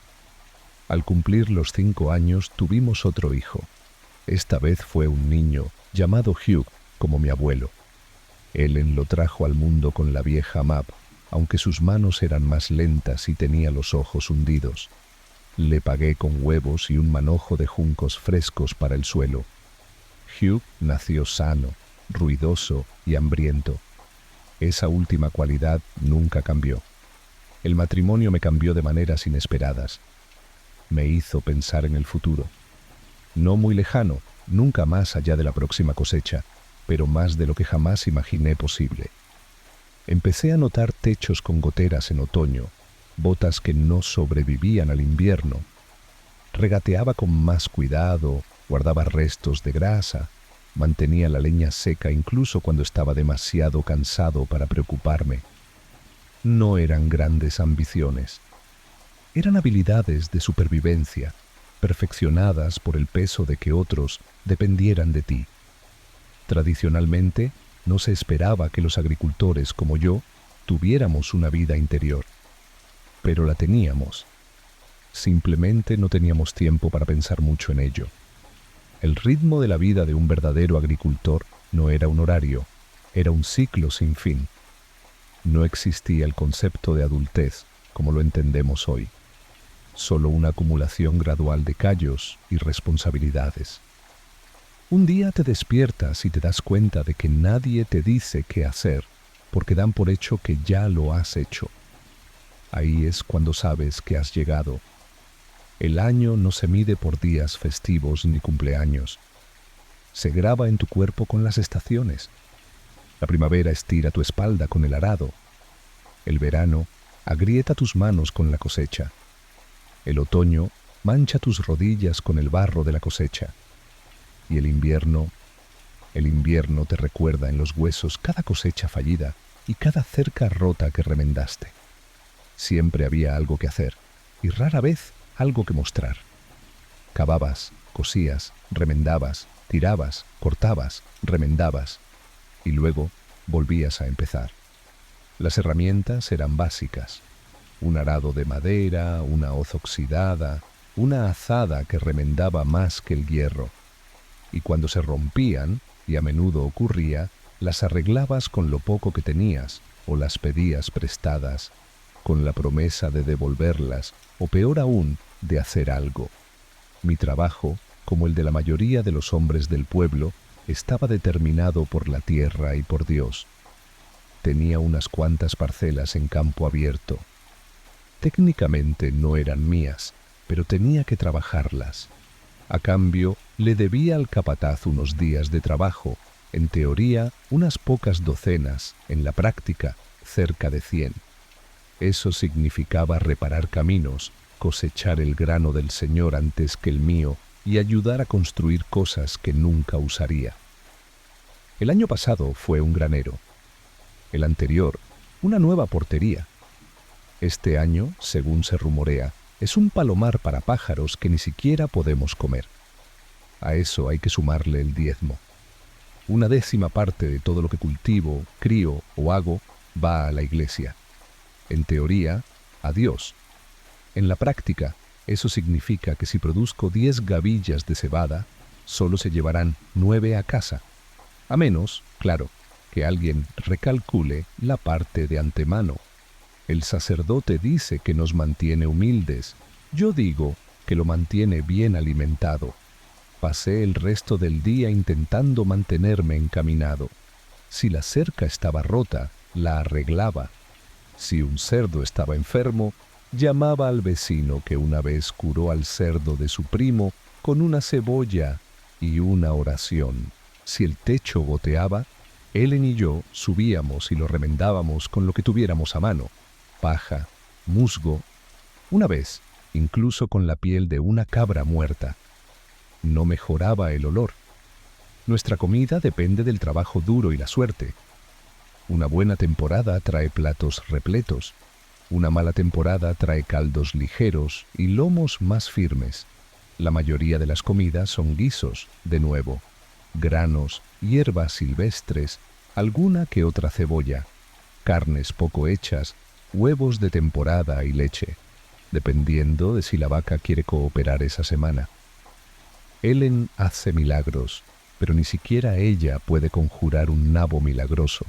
Al cumplir los 5 años tuvimos otro hijo. Esta vez fue un niño, llamado Hugh, como mi abuelo. Ellen lo trajo al mundo con la vieja Mab, aunque sus manos eran más lentas y tenía los ojos hundidos. Le pagué con huevos y un manojo de juncos frescos para el suelo. Hugh nació sano, ruidoso y hambriento. Esa última cualidad nunca cambió. El matrimonio me cambió de maneras inesperadas. Me hizo pensar en el futuro. No muy lejano, nunca más allá de la próxima cosecha, pero más de lo que jamás imaginé posible. Empecé a notar techos con goteras en otoño, botas que no sobrevivían al invierno. Regateaba con más cuidado, guardaba restos de grasa, mantenía la leña seca incluso cuando estaba demasiado cansado para preocuparme. No eran grandes ambiciones. Eran habilidades de supervivencia, perfeccionadas por el peso de que otros dependieran de ti. Tradicionalmente, no se esperaba que los agricultores como yo tuviéramos una vida interior. Pero la teníamos. Simplemente no teníamos tiempo para pensar mucho en ello. El ritmo de la vida de un verdadero agricultor no era un horario, era un ciclo sin fin. No existía el concepto de adultez como lo entendemos hoy. Solo una acumulación gradual de callos y responsabilidades. Un día te despiertas y te das cuenta de que nadie te dice qué hacer, porque dan por hecho que ya lo has hecho. Ahí es cuando sabes que has llegado. El año no se mide por días festivos ni cumpleaños. Se graba en tu cuerpo con las estaciones. La primavera estira tu espalda con el arado. El verano agrieta tus manos con la cosecha. El otoño mancha tus rodillas con el barro de la cosecha. Y el invierno te recuerda en los huesos cada cosecha fallida y cada cerca rota que remendaste. Siempre había algo que hacer y rara vez algo que mostrar. Cavabas, cosías, remendabas, tirabas, cortabas, remendabas y luego volvías a empezar. Las herramientas eran básicas. Un arado de madera, una hoz oxidada, una azada que remendaba más que el hierro. Y cuando se rompían, y a menudo ocurría, las arreglabas con lo poco que tenías o las pedías prestadas, con la promesa de devolverlas o peor aún, de hacer algo. Mi trabajo, como el de la mayoría de los hombres del pueblo, estaba determinado por la tierra y por Dios. Tenía unas cuantas parcelas en campo abierto. Técnicamente no eran mías, pero tenía que trabajarlas. A cambio, le debía al capataz unos días de trabajo En teoría, unas pocas docenas, en la práctica, cerca de 100. Eso significaba reparar caminos, cosechar el grano del Señor antes que el mío y ayudar a construir cosas que nunca usaría. El año pasado fue un granero. El anterior, una nueva portería. Este año, según se rumorea, es un palomar para pájaros que ni siquiera podemos comer. A eso hay que sumarle el diezmo. 1/10 parte de todo lo que cultivo, crío o hago va a la iglesia. En teoría, a Dios. En la práctica, eso significa que si produzco 10 gavillas de cebada, solo se llevarán 9 a casa. A menos, claro, que alguien recalcule la parte de antemano. El sacerdote dice que nos mantiene humildes. Yo digo que lo mantiene bien alimentado. Pasé el resto del día intentando mantenerme encaminado. Si la cerca estaba rota, la arreglaba. Si un cerdo estaba enfermo, llamaba al vecino que una vez curó al cerdo de su primo con una cebolla y una oración. Si el techo goteaba, Ellen y yo subíamos y lo remendábamos con lo que tuviéramos a mano: paja, musgo, una vez incluso con la piel de una cabra muerta. No mejoraba el olor. Nuestra comida depende del trabajo duro y la suerte. Una buena temporada trae platos repletos. Una mala temporada trae caldos ligeros y lomos más firmes. La mayoría de las comidas son guisos, de nuevo, granos, hierbas silvestres, alguna que otra cebolla, carnes poco hechas, huevos de temporada y leche, dependiendo de si la vaca quiere cooperar esa semana. Ellen hace milagros, pero ni siquiera ella puede conjurar un nabo milagroso.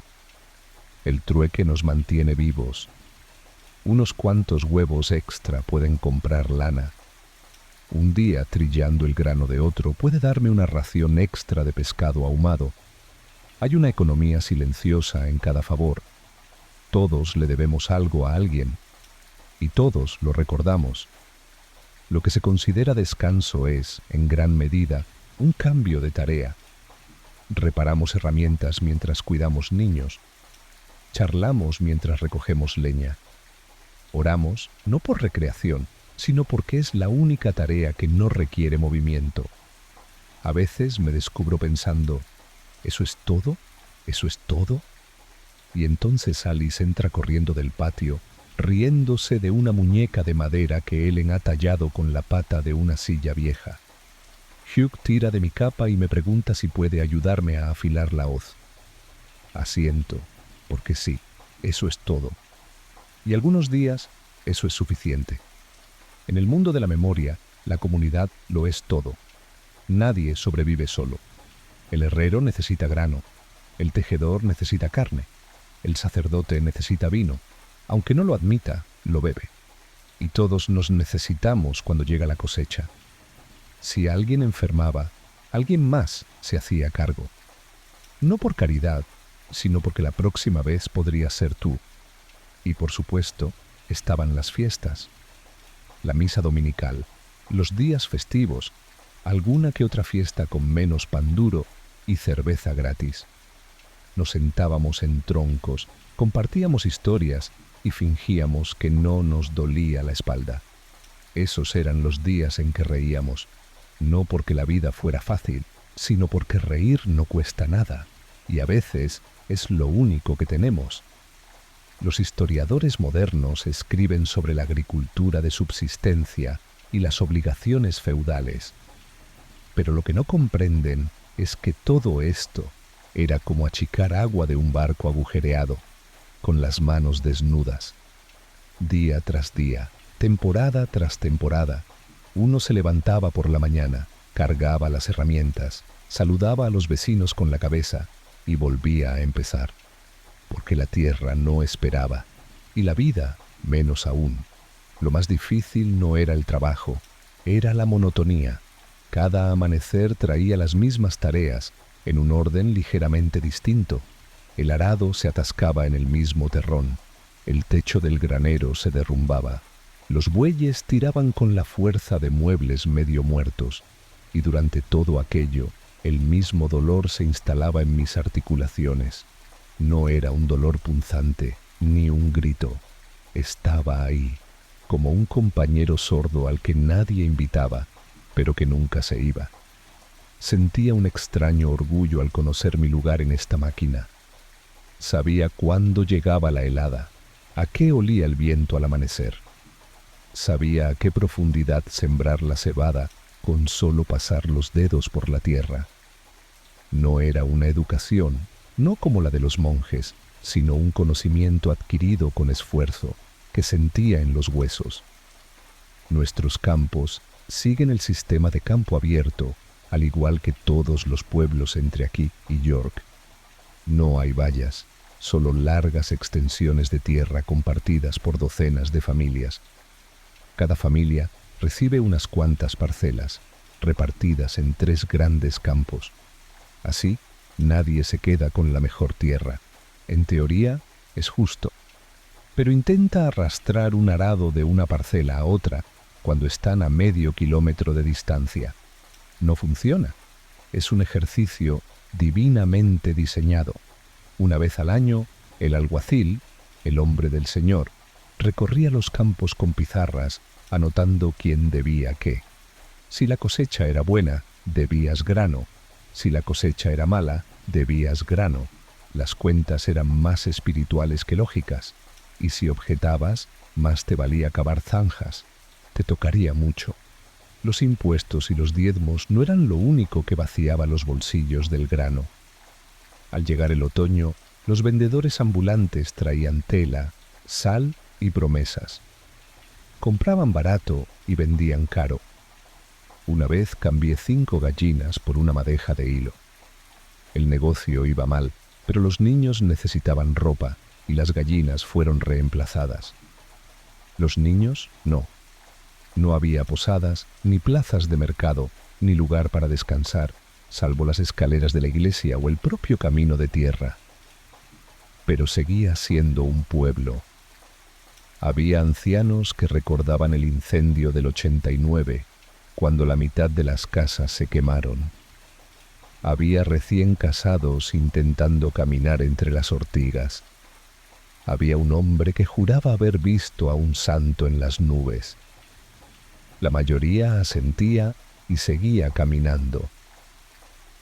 El trueque nos mantiene vivos. Unos cuantos huevos extra pueden comprar lana. Un día trillando el grano de otro puede darme una ración extra de pescado ahumado. Hay una economía silenciosa en cada favor. Todos le debemos algo a alguien, y todos lo recordamos. Lo que se considera descanso es, en gran medida, un cambio de tarea. Reparamos herramientas mientras cuidamos niños. Charlamos mientras recogemos leña. Oramos, no por recreación, sino porque es la única tarea que no requiere movimiento. A veces me descubro pensando, ¿eso es todo? ¿Eso es todo? Y entonces Alice entra corriendo del patio, riéndose de una muñeca de madera que Ellen ha tallado con la pata de una silla vieja. Hugh tira de mi capa y me pregunta si puede ayudarme a afilar la hoz. Asiento, porque sí, eso es todo. Y algunos días eso es suficiente. En el mundo de la memoria, la comunidad lo es todo. Nadie sobrevive solo. El herrero necesita grano, el tejedor necesita carne, el sacerdote necesita vino. Aunque no lo admita, lo bebe. Y todos nos necesitamos cuando llega la cosecha. Si alguien enfermaba, alguien más se hacía cargo. No por caridad, sino porque la próxima vez podría ser tú. Y por supuesto, estaban las fiestas. La misa dominical, los días festivos, alguna que otra fiesta con menos pan duro y cerveza gratis. Nos sentábamos en troncos, compartíamos historias y fingíamos que no nos dolía la espalda. Esos eran los días en que reíamos, no porque la vida fuera fácil, sino porque reír no cuesta nada, y a veces es lo único que tenemos. Los historiadores modernos escriben sobre la agricultura de subsistencia y las obligaciones feudales. Pero lo que no comprenden es que todo esto era como achicar agua de un barco agujereado, con las manos desnudas. Día tras día, temporada tras temporada, uno se levantaba por la mañana, cargaba las herramientas, saludaba a los vecinos con la cabeza y volvía a empezar. Porque la tierra no esperaba, y la vida menos aún. Lo más difícil no era el trabajo, era la monotonía. Cada amanecer traía las mismas tareas, en un orden ligeramente distinto. El arado se atascaba en el mismo terrón, el techo del granero se derrumbaba, los bueyes tiraban con la fuerza de muebles medio muertos, y durante todo aquello, El mismo dolor se instalaba en mis articulaciones. No era un dolor punzante, ni un grito. Estaba ahí, como un compañero sordo al que nadie invitaba, pero que nunca se iba. Sentía un extraño orgullo al conocer mi lugar en esta máquina. Sabía cuándo llegaba la helada, a qué olía el viento al amanecer. Sabía a qué profundidad sembrar la cebada con solo pasar los dedos por la tierra. No era una educación, no como la de los monjes, sino un conocimiento adquirido con esfuerzo, que sentía en los huesos. Nuestros campos siguen el sistema de campo abierto, al igual que todos los pueblos entre aquí y York. No hay vallas, solo largas extensiones de tierra compartidas por docenas de familias. Cada familia recibe unas cuantas parcelas, repartidas en 3 grandes campos. Así, nadie se queda con la mejor tierra. En teoría, es justo. Pero intenta arrastrar un arado de una parcela a otra cuando están a medio kilómetro de distancia. No funciona. Es un ejercicio divinamente diseñado. Una vez al año, el alguacil, el hombre del Señor, recorría los campos con pizarras, anotando quién debía qué. Si la cosecha era buena, debías grano. Si la cosecha era mala, debías grano. Las cuentas eran más espirituales que lógicas, y si objetabas, más te valía cavar zanjas. Te tocaría mucho. Los impuestos y los diezmos no eran lo único que vaciaba los bolsillos del grano. Al llegar el otoño, los vendedores ambulantes traían tela, sal y promesas. Compraban barato y vendían caro. Una vez cambié 5 gallinas por una madeja de hilo. El negocio iba mal, pero los niños necesitaban ropa y las gallinas fueron reemplazadas. Los niños, no. No había posadas, ni plazas de mercado, ni lugar para descansar, salvo las escaleras de la iglesia o el propio camino de tierra. Pero seguía siendo un pueblo. Había ancianos que recordaban el incendio del 89, cuando la mitad de las casas se quemaron. Había recién casados intentando caminar entre las ortigas. Había un hombre que juraba haber visto a un santo en las nubes. La mayoría asentía y seguía caminando.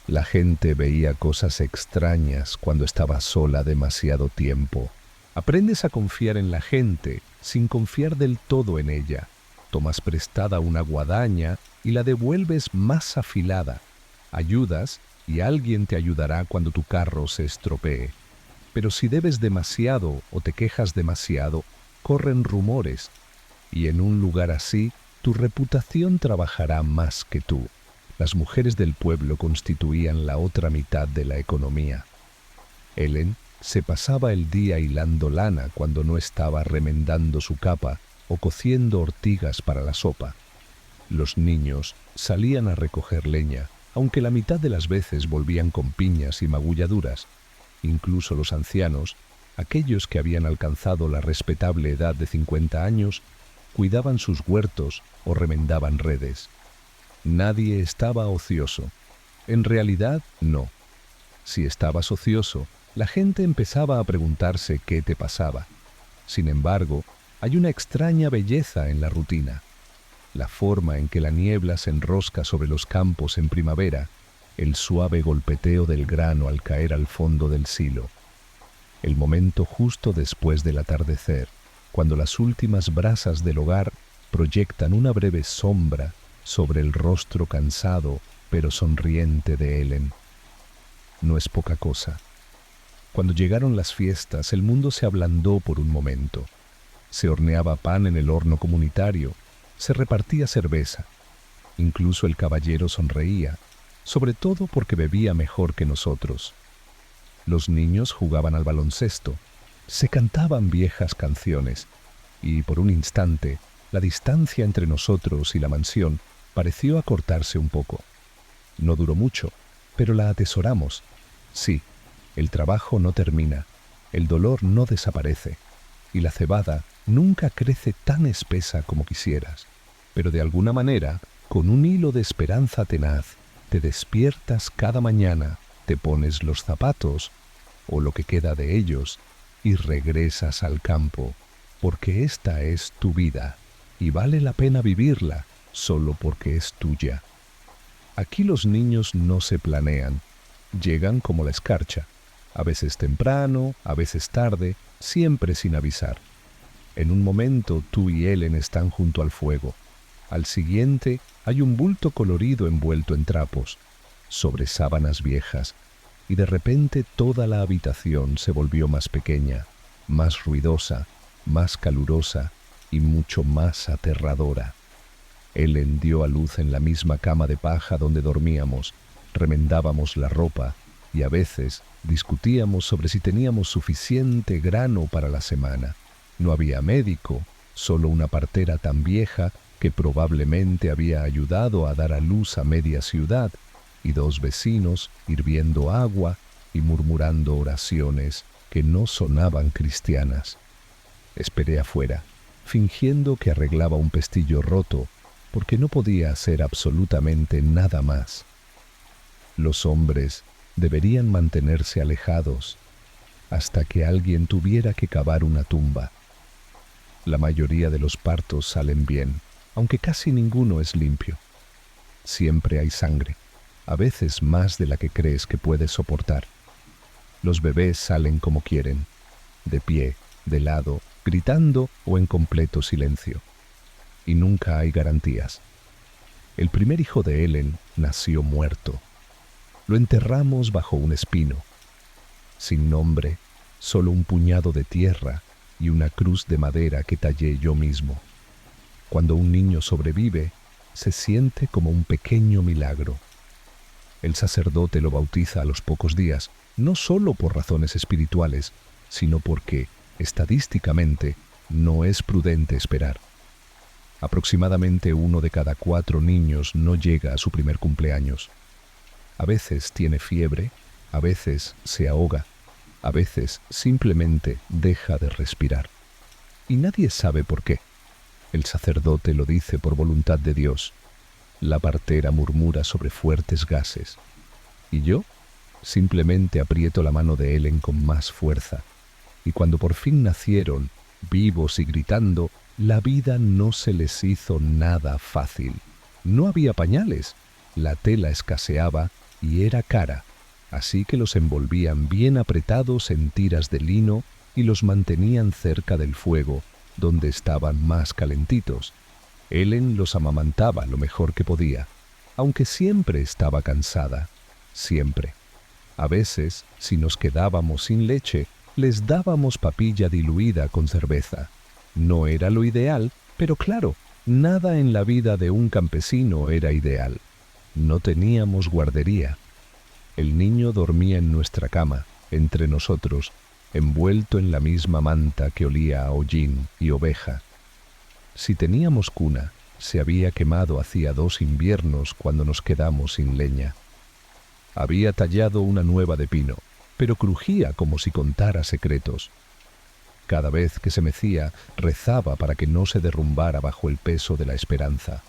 La gente veía cosas extrañas cuando estaba sola demasiado tiempo. Aprendes a confiar en la gente sin confiar del todo en ella. Tomas prestada una guadaña y la devuelves más afilada. Ayudas y alguien te ayudará cuando tu carro se estropee. Pero si debes demasiado o te quejas demasiado, corren rumores. Y en un lugar así, tu reputación trabajará más que tú. Las mujeres del pueblo constituían la otra mitad de la economía. Ellen se pasaba el día hilando lana cuando no estaba remendando su capa o cociendo ortigas para la sopa. Los niños salían a recoger leña, aunque la mitad de las veces volvían con piñas y magulladuras. Incluso los ancianos, aquellos que habían alcanzado la respetable edad de 50 años, cuidaban sus huertos o remendaban redes. Nadie estaba ocioso. En realidad, no. Si estabas ocioso, la gente empezaba a preguntarse qué te pasaba. Sin embargo, hay una extraña belleza en la rutina. La forma en que la niebla se enrosca sobre los campos en primavera, el suave golpeteo del grano al caer al fondo del silo, el momento justo después del atardecer, cuando las últimas brasas del hogar proyectan una breve sombra sobre el rostro cansado pero sonriente de Ellen. No es poca cosa. Cuando llegaron las fiestas, el mundo se ablandó por un momento. Se horneaba pan en el horno comunitario, se repartía cerveza. Incluso el caballero sonreía, sobre todo porque bebía mejor que nosotros. Los niños jugaban al baloncesto, se cantaban viejas canciones, y por un instante, la distancia entre nosotros y la mansión pareció acortarse un poco. No duró mucho, pero la atesoramos. Sí, el trabajo no termina, el dolor no desaparece, y la cebada nunca crece tan espesa como quisieras, pero de alguna manera, con un hilo de esperanza tenaz, Te despiertas cada mañana, te pones los zapatos, o lo que queda de ellos, y regresas al campo, porque esta es tu vida, y vale la pena vivirla solo porque es tuya. Aquí los niños no se planean, llegan como la escarcha, a veces temprano, a veces tarde, siempre sin avisar. En un momento tú y Ellen están junto al fuego. Al siguiente hay un bulto colorido envuelto en trapos, sobre sábanas viejas, y de repente toda la habitación se volvió más pequeña, más ruidosa, más calurosa y mucho más aterradora. Ellen dio a luz en la misma cama de paja donde dormíamos, remendábamos la ropa y a veces discutíamos sobre si teníamos suficiente grano para la semana. No había médico, solo una partera tan vieja que probablemente había ayudado a dar a luz a media ciudad, y dos vecinos hirviendo agua y murmurando oraciones que no sonaban cristianas. Esperé afuera, fingiendo que arreglaba un pestillo roto, porque no podía hacer absolutamente nada más. Los hombres deberían mantenerse alejados hasta que alguien tuviera que cavar una tumba. La mayoría de los partos salen bien, aunque casi ninguno es limpio. Siempre hay sangre, a veces más de la que crees que puedes soportar. Los bebés salen como quieren, de pie, de lado, gritando o en completo silencio. Y nunca hay garantías. El primer hijo de Ellen nació muerto. Lo enterramos bajo un espino. Sin nombre, solo un puñado de tierra y una cruz de madera que tallé yo mismo. Cuando un niño sobrevive, se siente como un pequeño milagro. El sacerdote lo bautiza a los pocos días, no solo por razones espirituales, sino porque, estadísticamente, no es prudente esperar. Aproximadamente 1 de cada 4 niños no llega a su primer cumpleaños. A veces tiene fiebre, a veces se ahoga, a veces simplemente deja de respirar. Y nadie sabe por qué. El sacerdote lo dice por voluntad de Dios. La partera murmura sobre fuertes gases. Y yo simplemente aprieto la mano de Ellen con más fuerza. Y cuando por fin nacieron, vivos y gritando, la vida no se les hizo nada fácil. No había pañales, la tela escaseaba y era cara, así que los envolvían bien apretados en tiras de lino y los mantenían cerca del fuego, donde estaban más calentitos. Ellen los amamantaba lo mejor que podía, aunque siempre estaba cansada, siempre. A veces, si nos quedábamos sin leche, les dábamos papilla diluida con cerveza. No era lo ideal, pero claro, nada en la vida de un campesino era ideal. No teníamos guardería. El niño dormía en nuestra cama, entre nosotros, envuelto en la misma manta que olía a hollín y oveja. Si teníamos cuna, se había quemado hacía 2 inviernos cuando nos quedamos sin leña. Había tallado una nueva de pino, pero crujía como si contara secretos. Cada vez que se mecía, rezaba para que no se derrumbara bajo el peso de la esperanza.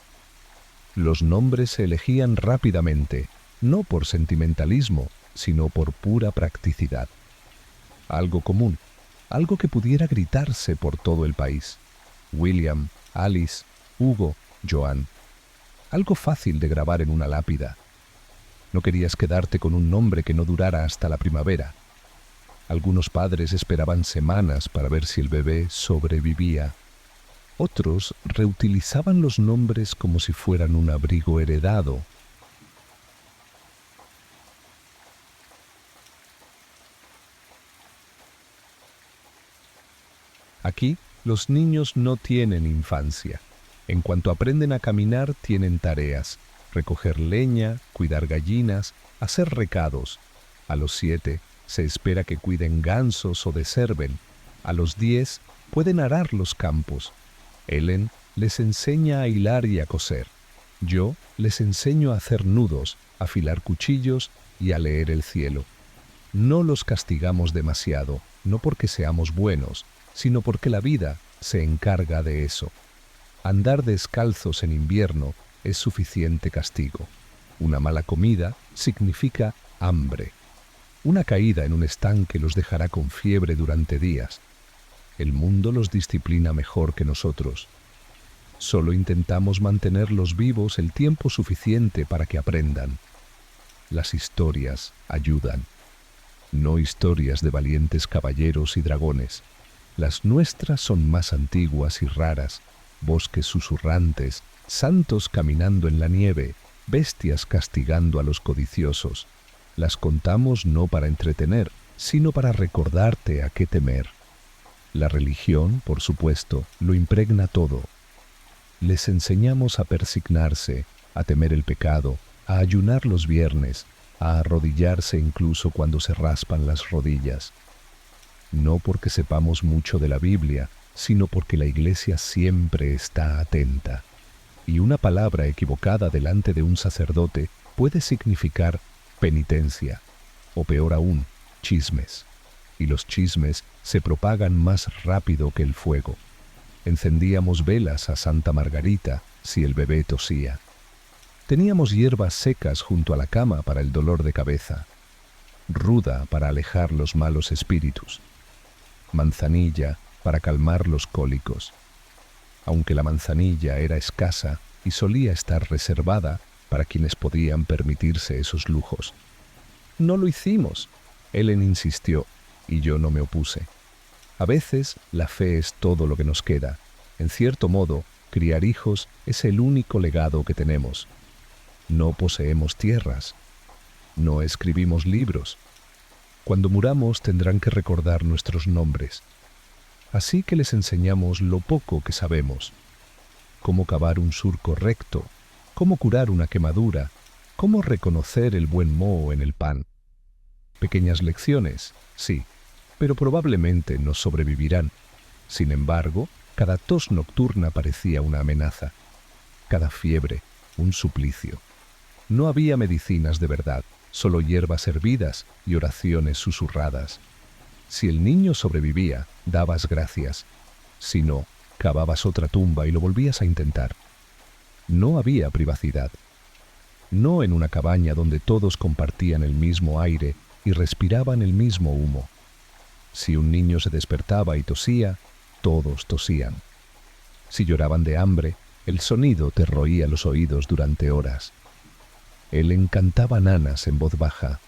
Los nombres se elegían rápidamente, no por sentimentalismo, sino por pura practicidad. Algo común, algo que pudiera gritarse por todo el país. William, Alice, Hugo, Joan. Algo fácil de grabar en una lápida. No querías quedarte con un nombre que no durara hasta la primavera. Algunos padres esperaban semanas para ver si el bebé sobrevivía. Otros reutilizaban los nombres como si fueran un abrigo heredado. Aquí, los niños no tienen infancia. En cuanto aprenden a caminar, tienen tareas: recoger leña, cuidar gallinas, hacer recados. A los 7, se espera que cuiden gansos o deserven. A los 10, pueden arar los campos. Ellen les enseña a hilar y a coser. Yo les enseño a hacer nudos, a afilar cuchillos y a leer el cielo. No los castigamos demasiado, no porque seamos buenos, sino porque la vida se encarga de eso. Andar descalzos en invierno es suficiente castigo. Una mala comida significa hambre. Una caída en un estanque los dejará con fiebre durante días. El mundo los disciplina mejor que nosotros. Solo intentamos mantenerlos vivos el tiempo suficiente para que aprendan. Las historias ayudan. No historias de valientes caballeros y dragones. Las nuestras son más antiguas y raras. Bosques susurrantes, santos caminando en la nieve, bestias castigando a los codiciosos. Las contamos no para entretener, sino para recordarte a qué temer. La religión, por supuesto, lo impregna todo. Les enseñamos a persignarse, a temer el pecado, a ayunar los viernes, a arrodillarse incluso cuando se raspan las rodillas. No porque sepamos mucho de la Biblia, sino porque la Iglesia siempre está atenta. Y una palabra equivocada delante de un sacerdote puede significar penitencia, o peor aún, chismes. Y los chismes se propagan más rápido que el fuego. Encendíamos velas a Santa Margarita si el bebé tosía. Teníamos hierbas secas junto a la cama para el dolor de cabeza, ruda para alejar los malos espíritus, manzanilla para calmar los cólicos. Aunque la manzanilla era escasa y solía estar reservada para quienes podían permitirse esos lujos. No lo hicimos. Ellen insistió y yo no me opuse. A veces la fe es todo lo que nos queda. En cierto modo, criar hijos es el único legado que tenemos. No poseemos tierras. No escribimos libros. Cuando muramos tendrán que recordar nuestros nombres. Así que les enseñamos lo poco que sabemos. Cómo cavar un surco recto, cómo curar una quemadura, cómo reconocer el buen moho en el pan. Pequeñas lecciones, sí, pero probablemente no sobrevivirán. Sin embargo, cada tos nocturna parecía una amenaza. Cada fiebre, un suplicio. No había medicinas de verdad, solo hierbas hervidas y oraciones susurradas. Si el niño sobrevivía, dabas gracias. Si no, cavabas otra tumba y lo volvías a intentar. No había privacidad. No en una cabaña donde todos compartían el mismo aire y respiraban el mismo humo. Si un niño se despertaba y tosía, todos tosían. Si lloraban de hambre, el sonido te roía los oídos durante horas. Él encantaba nanas en voz baja.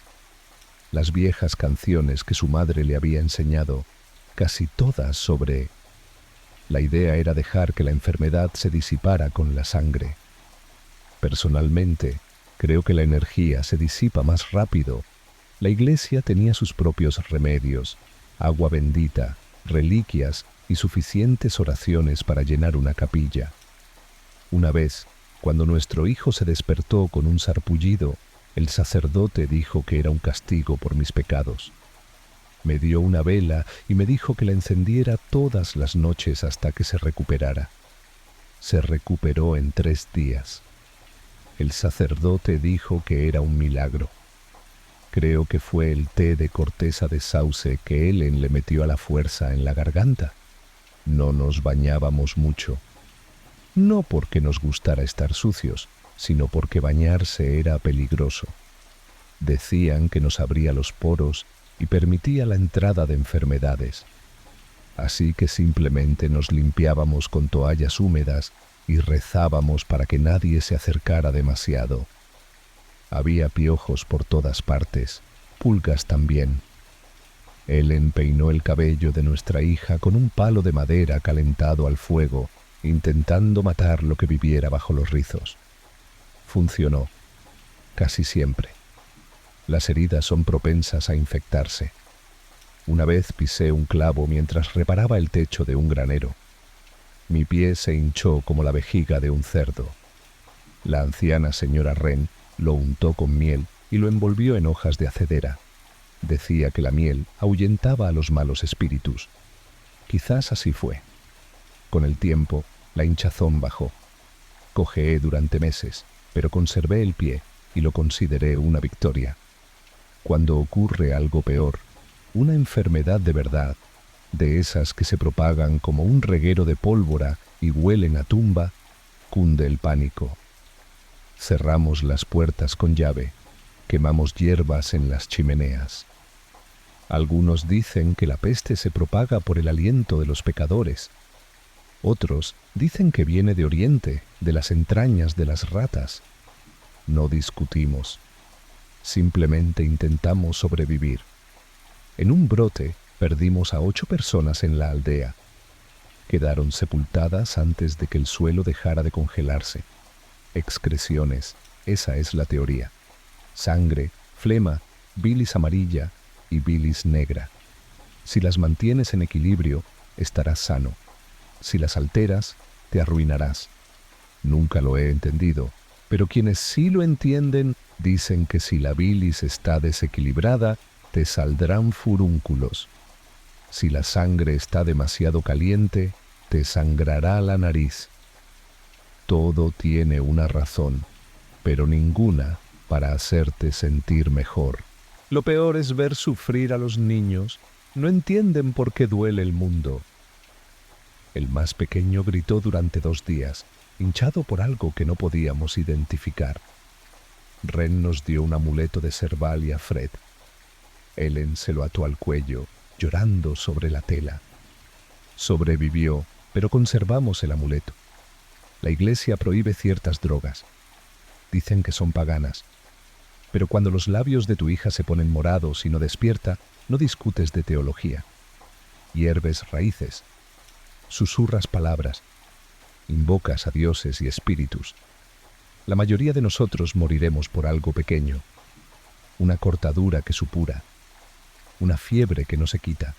Las viejas canciones que su madre le había enseñado, casi todas sobre... La idea era dejar que la enfermedad se disipara con la sangre. Personalmente, creo que la energía se disipa más rápido. La iglesia tenía sus propios remedios, agua bendita, reliquias y suficientes oraciones para llenar una capilla. Una vez, cuando nuestro hijo se despertó con un sarpullido, el sacerdote dijo que era un castigo por mis pecados. Me dio una vela y me dijo que la encendiera todas las noches hasta que se recuperara. Se recuperó en 3 días. El sacerdote dijo que era un milagro. Creo que fue el té de corteza de sauce que Ellen le metió a la fuerza en la garganta. No nos bañábamos mucho. No porque nos gustara estar sucios, sino porque bañarse era peligroso. Decían que nos abría los poros y permitía la entrada de enfermedades. Así que simplemente nos limpiábamos con toallas húmedas y rezábamos para que nadie se acercara demasiado. Había piojos por todas partes, pulgas también. Ellen peinó el cabello de nuestra hija con un palo de madera calentado al fuego, intentando matar lo que viviera bajo los rizos. Funcionó, casi siempre. Las heridas son propensas a infectarse. Una vez pisé un clavo mientras reparaba el techo de un granero. Mi pie se hinchó como la vejiga de un cerdo. La anciana señora Wren lo untó con miel y lo envolvió en hojas de acedera. Decía que la miel ahuyentaba a los malos espíritus. Quizás así fue. Con el tiempo, la hinchazón bajó. Cojeé durante meses, pero conservé el pie y lo consideré una victoria. Cuando ocurre algo peor, una enfermedad de verdad, de esas que se propagan como un reguero de pólvora y huelen a tumba, cunde el pánico. Cerramos las puertas con llave, quemamos hierbas en las chimeneas. Algunos dicen que la peste se propaga por el aliento de los pecadores. Otros dicen que viene de Oriente, de las entrañas de las ratas. No discutimos. Simplemente intentamos sobrevivir. En un brote perdimos a 8 personas en la aldea. Quedaron sepultadas antes de que el suelo dejara de congelarse. Excreciones, esa es la teoría. Sangre, flema, bilis amarilla y bilis negra. Si las mantienes en equilibrio, estarás sano. Si las alteras, te arruinarás. Nunca lo he entendido, pero quienes sí lo entienden dicen que si la bilis está desequilibrada, te saldrán furúnculos. Si la sangre está demasiado caliente, te sangrará la nariz. Todo tiene una razón, pero ninguna para hacerte sentir mejor. Lo peor es ver sufrir a los niños. No entienden por qué duele el mundo. El más pequeño gritó durante 2 días, hinchado por algo que no podíamos identificar. Ren nos dio un amuleto de Serval a Fred. Ellen se lo ató al cuello, llorando sobre la tela. Sobrevivió, pero conservamos el amuleto. La iglesia prohíbe ciertas drogas. Dicen que son paganas. Pero cuando los labios de tu hija se ponen morados y no despierta, no discutes de teología. Hierves raíces. Susurras palabras. Invocas a dioses y espíritus. La mayoría de nosotros moriremos por algo pequeño. Una cortadura que supura. Una fiebre que no se quita.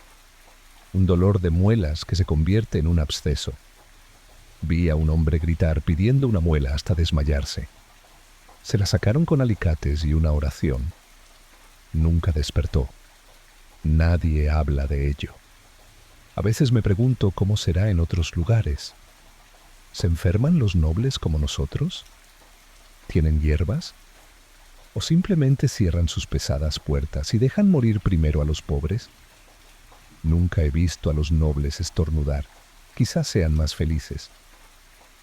Un dolor de muelas que se convierte en un absceso. Vi a un hombre gritar pidiendo una muela hasta desmayarse. Se la sacaron con alicates y una oración. Nunca despertó. Nadie habla de ello. A veces me pregunto cómo será en otros lugares. ¿Se enferman los nobles como nosotros? ¿Tienen hierbas? ¿O simplemente cierran sus pesadas puertas y dejan morir primero a los pobres? Nunca he visto a los nobles estornudar. Quizás sean más felices.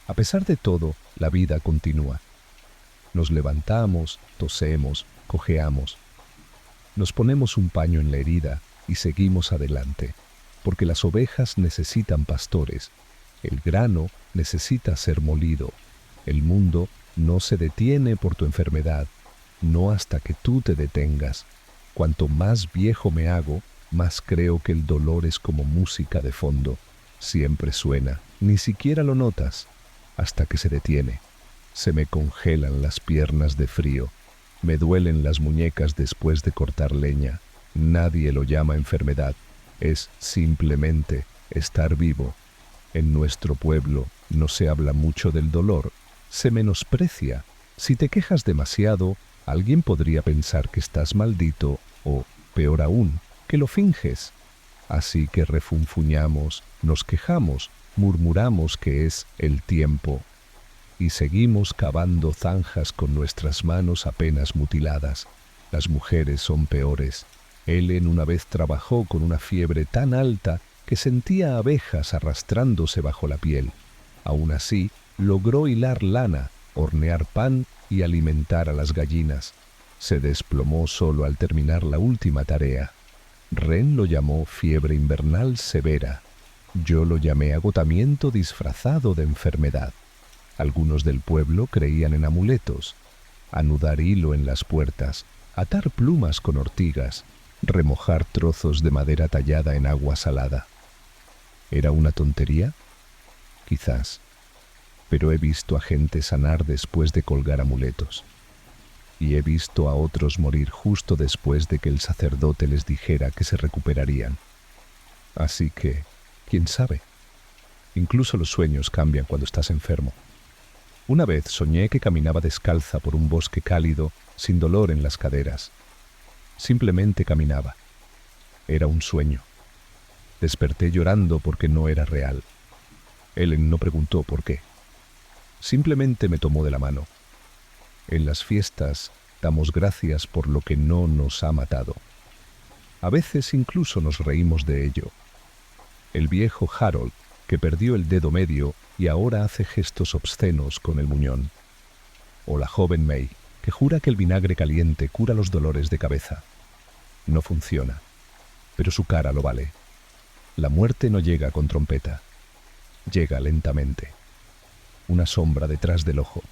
A pesar de todo, la vida continúa. Nos levantamos, tosemos, cojeamos. Nos ponemos un paño en la herida y seguimos adelante, porque las ovejas necesitan pastores, el grano necesita ser molido, el mundo no se detiene por tu enfermedad, no hasta que tú te detengas. Cuanto más viejo me hago, más creo que el dolor es como música de fondo. Siempre suena, ni siquiera lo notas, hasta que se detiene. Se me congelan las piernas de frío, me duelen las muñecas después de cortar leña. Nadie lo llama enfermedad, es simplemente estar vivo. En nuestro pueblo no se habla mucho del dolor, se menosprecia. Si te quejas demasiado, alguien podría pensar que estás maldito o, peor aún, que lo finges. Así que refunfuñamos, nos quejamos, murmuramos que es el tiempo. Y seguimos cavando zanjas con nuestras manos apenas mutiladas. Las mujeres son peores. Ellen una vez trabajó con una fiebre tan alta que sentía abejas arrastrándose bajo la piel. Aún así, logró hilar lana, hornear pan y alimentar a las gallinas. Se desplomó solo al terminar la última tarea. Ren lo llamó fiebre invernal severa. Yo lo llamé agotamiento disfrazado de enfermedad. Algunos del pueblo creían en amuletos, anudar hilo en las puertas, atar plumas con ortigas, remojar trozos de madera tallada en agua salada. ¿Era una tontería? Quizás, pero he visto a gente sanar después de colgar amuletos. Y he visto a otros morir justo después de que el sacerdote les dijera que se recuperarían. Así que, ¿quién sabe? Incluso los sueños cambian cuando estás enfermo. Una vez soñé que caminaba descalza por un bosque cálido, sin dolor en las caderas. Simplemente caminaba. Era un sueño. Desperté llorando porque no era real. Ellen no preguntó por qué. Simplemente me tomó de la mano. En las fiestas damos gracias por lo que no nos ha matado. A veces incluso nos reímos de ello. El viejo Harold, que perdió el dedo medio y ahora hace gestos obscenos con el muñón. O la joven May, que jura que el vinagre caliente cura los dolores de cabeza. No funciona, pero su cara lo vale. La muerte no llega con trompeta, llega lentamente. Una sombra detrás del ojo,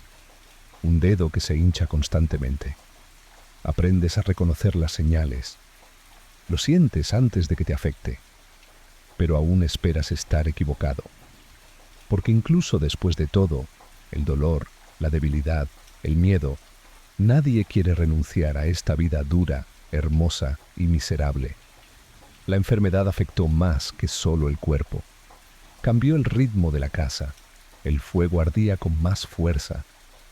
un dedo que se hincha constantemente. Aprendes a reconocer las señales. Lo sientes antes de que te afecte, pero aún esperas estar equivocado. Porque incluso después de todo, el dolor, la debilidad, el miedo, nadie quiere renunciar a esta vida dura, hermosa y miserable. La enfermedad afectó más que solo el cuerpo. Cambió el ritmo de la casa. El fuego ardía con más fuerza.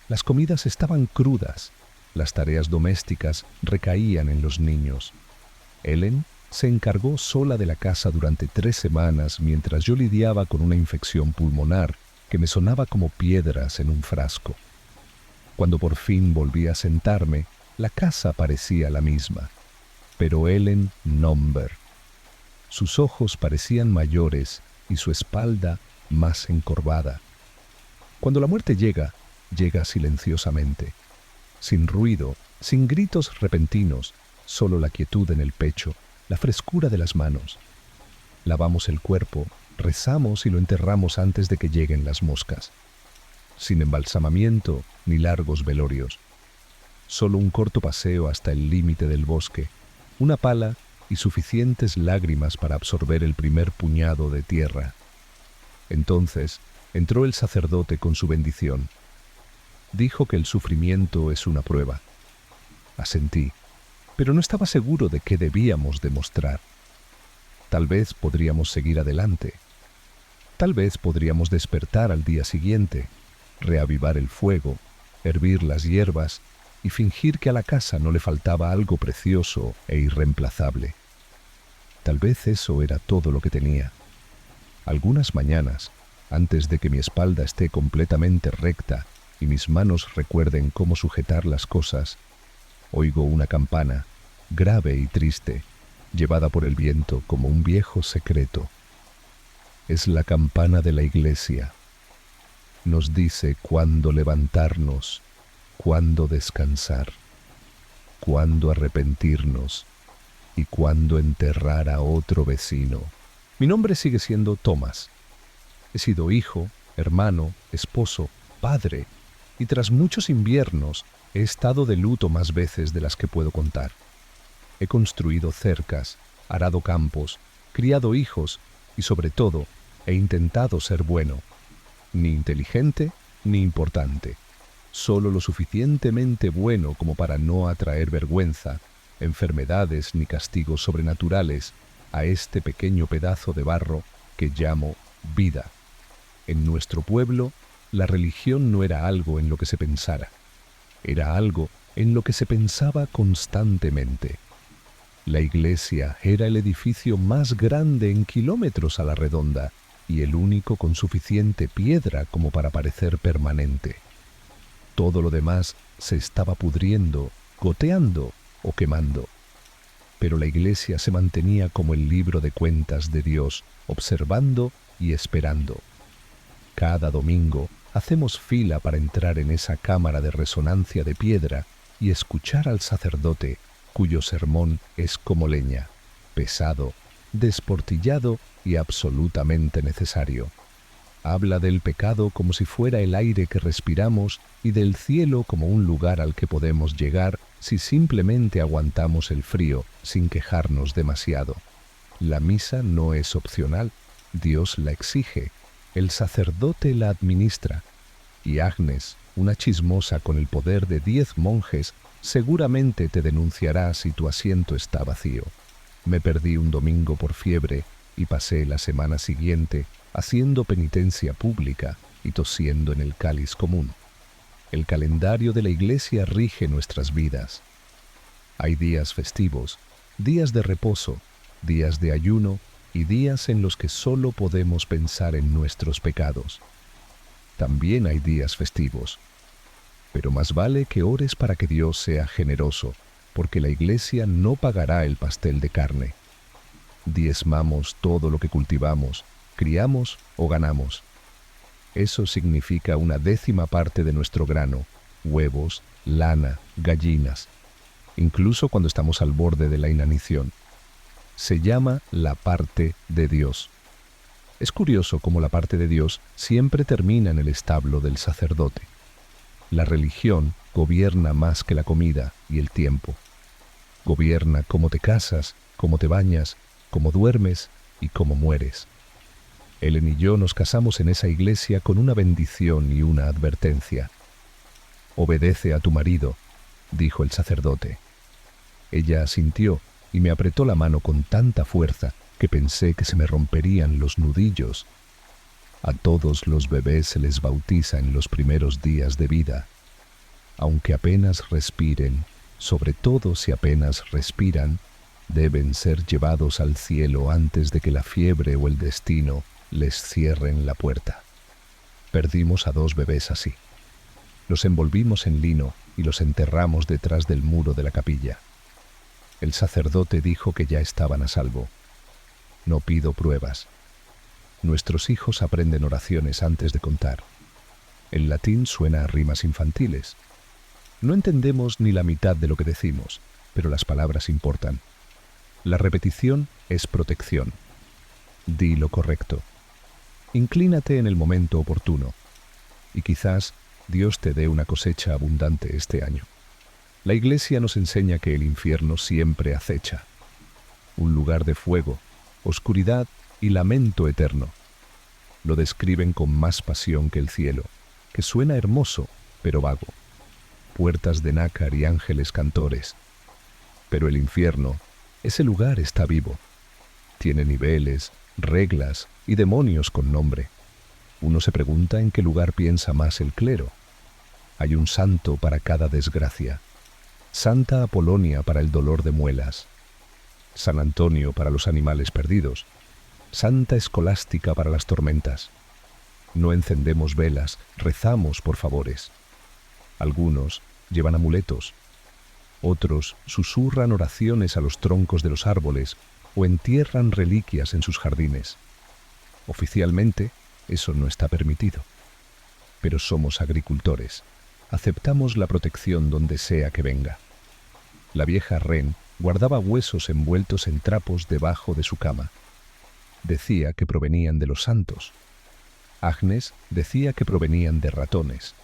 Las comidas estaban crudas. Las tareas domésticas recaían en los niños. Ellen se encargó sola de la casa durante 3 semanas mientras yo lidiaba con una infección pulmonar que me sonaba como piedras en un frasco. Cuando por fin volví a sentarme, la casa parecía la misma, pero Ellen Nomber. Sus ojos parecían mayores y su espalda más encorvada. Cuando la muerte llega, llega silenciosamente, sin ruido, sin gritos repentinos, solo la quietud en el pecho, la frescura de las manos. Lavamos el cuerpo, rezamos y lo enterramos antes de que lleguen las moscas. Sin embalsamamiento ni largos velorios. Solo un corto paseo hasta el límite del bosque, una pala y suficientes lágrimas para absorber el primer puñado de tierra. Entonces entró el sacerdote con su bendición. Dijo que el sufrimiento es una prueba. Asentí, pero no estaba seguro de qué debíamos demostrar. Tal vez podríamos seguir adelante. Tal vez podríamos despertar al día siguiente, reavivar el fuego, hervir las hierbas y fingir que a la casa no le faltaba algo precioso e irreemplazable. Tal vez eso era todo lo que tenía. Algunas mañanas, antes de que mi espalda esté completamente recta y mis manos recuerden cómo sujetar las cosas, oigo una campana, grave y triste, llevada por el viento como un viejo secreto. Es la campana de la iglesia. Nos dice cuándo levantarnos, cuándo descansar, cuándo arrepentirnos y cuándo enterrar a otro vecino. Mi nombre sigue siendo Thomas. He sido hijo, hermano, esposo, padre, y tras muchos inviernos he estado de luto más veces de las que puedo contar. He construido cercas, arado campos, criado hijos y sobre todo he intentado ser bueno. Ni inteligente ni importante, solo lo suficientemente bueno como para no atraer vergüenza, enfermedades ni castigos sobrenaturales a este pequeño pedazo de barro que llamo vida. En nuestro pueblo, la religión no era algo en lo que se pensara, era algo en lo que se pensaba constantemente. La iglesia era el edificio más grande en kilómetros a la redonda y el único con suficiente piedra como para parecer permanente. Todo lo demás se estaba pudriendo, goteando o quemando. Pero la iglesia se mantenía como el libro de cuentas de Dios, observando y esperando. Cada domingo hacemos fila para entrar en esa cámara de resonancia de piedra y escuchar al sacerdote, cuyo sermón es como leña, pesado, desportillado y absolutamente necesario. Habla del pecado como si fuera el aire que respiramos y del cielo como un lugar al que podemos llegar si simplemente aguantamos el frío sin quejarnos demasiado. La misa no es opcional, Dios la exige, el sacerdote la administra, y Agnes, una chismosa con el poder de 10 monjes, seguramente te denunciará si tu asiento está vacío. Me perdí un domingo por fiebre y pasé la semana siguiente haciendo penitencia pública y tosiendo en el cáliz común. El calendario de la iglesia rige nuestras vidas. Hay días festivos, días de reposo, días de ayuno y días en los que solo podemos pensar en nuestros pecados. También hay días festivos, pero más vale que ores para que Dios sea generoso, porque la iglesia no pagará el pastel de carne. Diezmamos todo lo que cultivamos, criamos o ganamos. Eso significa 1/10 parte de nuestro grano, huevos, lana, gallinas, incluso cuando estamos al borde de la inanición. Se llama la parte de Dios. Es curioso cómo la parte de Dios siempre termina en el establo del sacerdote. La religión gobierna más que la comida y el tiempo. Gobierna cómo te casas, cómo te bañas, cómo duermes y cómo mueres. Ellen y yo nos casamos en esa iglesia con una bendición y una advertencia. «Obedece a tu marido», dijo el sacerdote. Ella asintió y me apretó la mano con tanta fuerza que pensé que se me romperían los nudillos. A todos los bebés se les bautiza en los primeros días de vida. Aunque apenas respiren, sobre todo si apenas respiran, deben ser llevados al cielo antes de que la fiebre o el destino les cierren la puerta. Perdimos a 2 bebés así. Los envolvimos en lino y los enterramos detrás del muro de la capilla. El sacerdote dijo que ya estaban a salvo. No pido pruebas. Nuestros hijos aprenden oraciones antes de contar. El latín suena a rimas infantiles. No entendemos ni la mitad de lo que decimos, pero las palabras importan. La repetición es protección. Di lo correcto. Inclínate en el momento oportuno, y quizás Dios te dé una cosecha abundante este año. La Iglesia nos enseña que el infierno siempre acecha. Un lugar de fuego, oscuridad y lamento eterno. Lo describen con más pasión que el cielo, que suena hermoso, pero vago. Puertas de nácar y ángeles cantores. Pero el infierno, ese lugar está vivo. Tiene niveles, reglas y demonios con nombre. Uno se pregunta en qué lugar piensa más el clero. Hay un santo para cada desgracia. Santa Apolonia para el dolor de muelas. San Antonio para los animales perdidos. Santa Escolástica para las tormentas. No encendemos velas, rezamos por favores. Algunos llevan amuletos. Otros susurran oraciones a los troncos de los árboles o entierran reliquias en sus jardines. Oficialmente, eso no está permitido. Pero somos agricultores. Aceptamos la protección donde sea que venga. La vieja Ren guardaba huesos envueltos en trapos debajo de su cama. Decía que provenían de los santos. Agnes decía que provenían de ratones.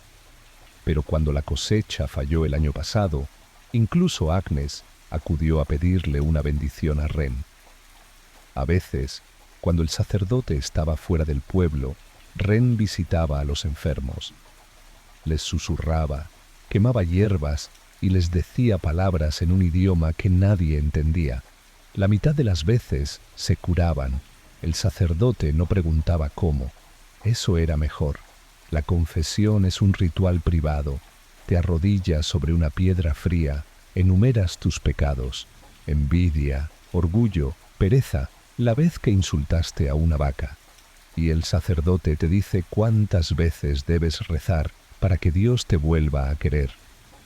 Pero cuando la cosecha falló el año pasado, incluso Agnes acudió a pedirle una bendición a Ren. A veces, cuando el sacerdote estaba fuera del pueblo, Ren visitaba a los enfermos. Les susurraba, quemaba hierbas y les decía palabras en un idioma que nadie entendía. La mitad de las veces se curaban. El sacerdote no preguntaba cómo. Eso era mejor. La confesión es un ritual privado. Te arrodillas sobre una piedra fría, enumeras tus pecados: envidia, orgullo, pereza, la vez que insultaste a una vaca. Y el sacerdote te dice cuántas veces debes rezar para que Dios te vuelva a querer.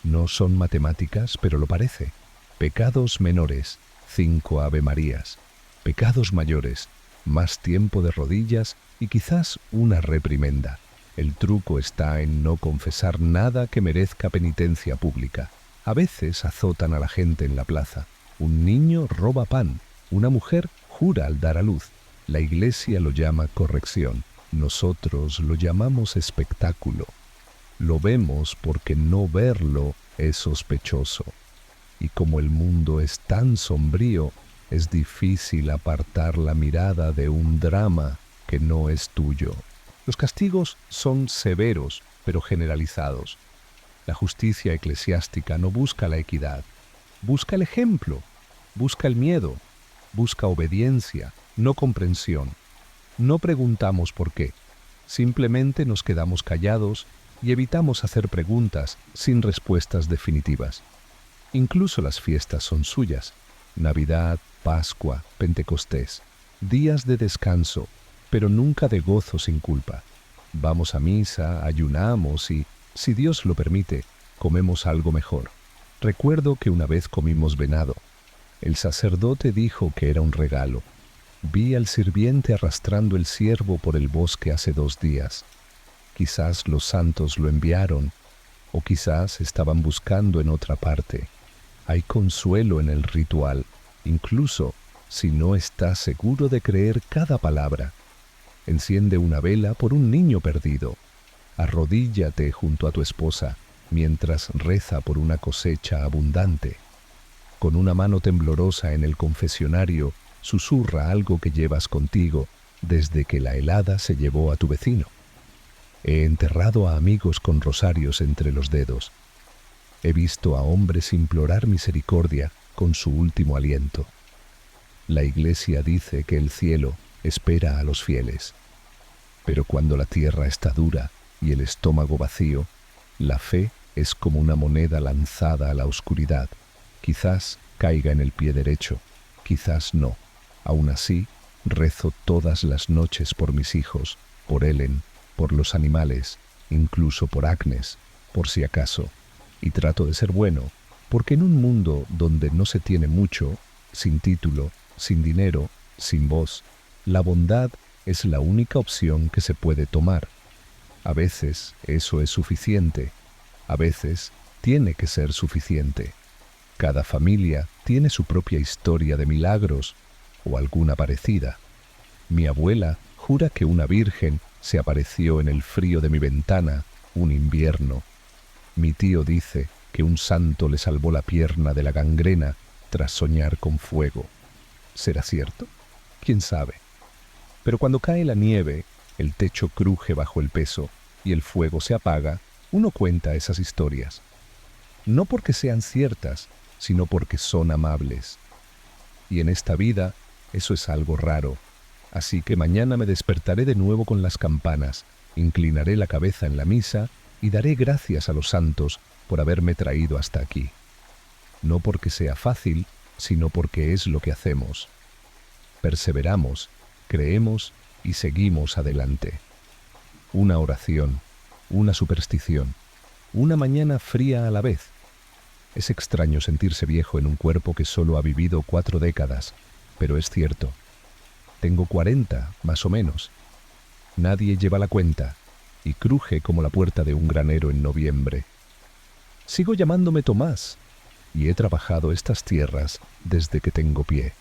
No son matemáticas, pero lo parece. Pecados menores, 5 Ave Marías. Pecados mayores, más tiempo de rodillas y quizás una reprimenda. El truco está en no confesar nada que merezca penitencia pública. A veces azotan a la gente en la plaza. Un niño roba pan. Una mujer jura al dar a luz. La Iglesia lo llama corrección. Nosotros lo llamamos espectáculo. Lo vemos porque no verlo es sospechoso. Y como el mundo es tan sombrío, es difícil apartar la mirada de un drama que no es tuyo. Los castigos son severos, pero generalizados. La justicia eclesiástica no busca la equidad. Busca el ejemplo, busca el miedo, busca obediencia, no comprensión. No preguntamos por qué. Simplemente nos quedamos callados y evitamos hacer preguntas sin respuestas definitivas. Incluso las fiestas son suyas. Navidad, Pascua, Pentecostés. Días de descanso, pero nunca de gozo sin culpa. Vamos a misa, ayunamos y, si Dios lo permite, comemos algo mejor. Recuerdo que una vez comimos venado. El sacerdote dijo que era un regalo. Vi al sirviente arrastrando el ciervo por el bosque hace 2 días. Quizás los santos lo enviaron. o quizás estaban buscando en otra parte. Hay consuelo en el ritual, incluso si no estás seguro de creer cada palabra. Enciende una vela por un niño perdido. Arrodíllate junto a tu esposa mientras reza por una cosecha abundante. Con una mano temblorosa en el confesionario, susurra algo que llevas contigo desde que la helada se llevó a tu vecino. He enterrado a amigos con rosarios entre los dedos. He visto a hombres implorar misericordia con su último aliento. La Iglesia dice que el cielo espera a los fieles. Pero cuando la tierra está dura y el estómago vacío, la fe es como una moneda lanzada a la oscuridad. Quizás caiga en el pie derecho, quizás no. Aún así, rezo todas las noches por mis hijos, por Ellen, por los animales, incluso por Agnes, por si acaso. Y trato de ser bueno, porque en un mundo donde no se tiene mucho, sin título, sin dinero, sin voz, la bondad es la única opción que se puede tomar. A veces eso es suficiente, a veces tiene que ser suficiente. Cada familia tiene su propia historia de milagros o alguna parecida. Mi abuela jura que una virgen se apareció en el frío de mi ventana un invierno. Mi tío dice que un santo le salvó la pierna de la gangrena tras soñar con fuego. ¿Será cierto? ¿Quién sabe? Pero cuando cae la nieve, el techo cruje bajo el peso y el fuego se apaga, uno cuenta esas historias. No porque sean ciertas, sino porque son amables. Y en esta vida, eso es algo raro. Así que mañana me despertaré de nuevo con las campanas, inclinaré la cabeza en la misa y daré gracias a los santos por haberme traído hasta aquí. No porque sea fácil, sino porque es lo que hacemos. Perseveramos, creemos y seguimos adelante. Una oración, una superstición, una mañana fría a la vez. Es extraño sentirse viejo en un cuerpo que solo ha vivido 4 décadas, pero es cierto. Tengo 40, más o menos. Nadie lleva la cuenta y cruje como la puerta de un granero en noviembre. Sigo llamándome Tomás y he trabajado estas tierras desde que tengo pie.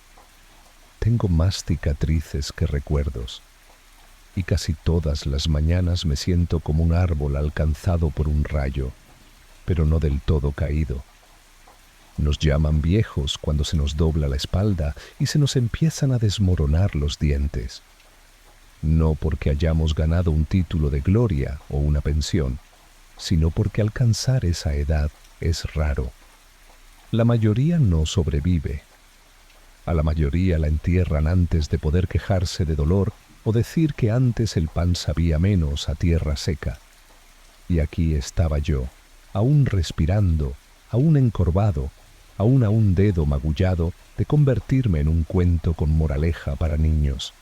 Tengo más cicatrices que recuerdos y casi todas las mañanas me siento como un árbol alcanzado por un rayo, pero no del todo caído. Nos llaman viejos cuando se nos dobla la espalda y se nos empiezan a desmoronar los dientes. No porque hayamos ganado un título de gloria o una pensión, sino porque alcanzar esa edad es raro. La mayoría no sobrevive. A la mayoría la entierran antes de poder quejarse de dolor o decir que antes el pan sabía menos a tierra seca. Y aquí estaba yo, aún respirando, aún encorvado, aún a un dedo magullado de convertirme en un cuento con moraleja para niños.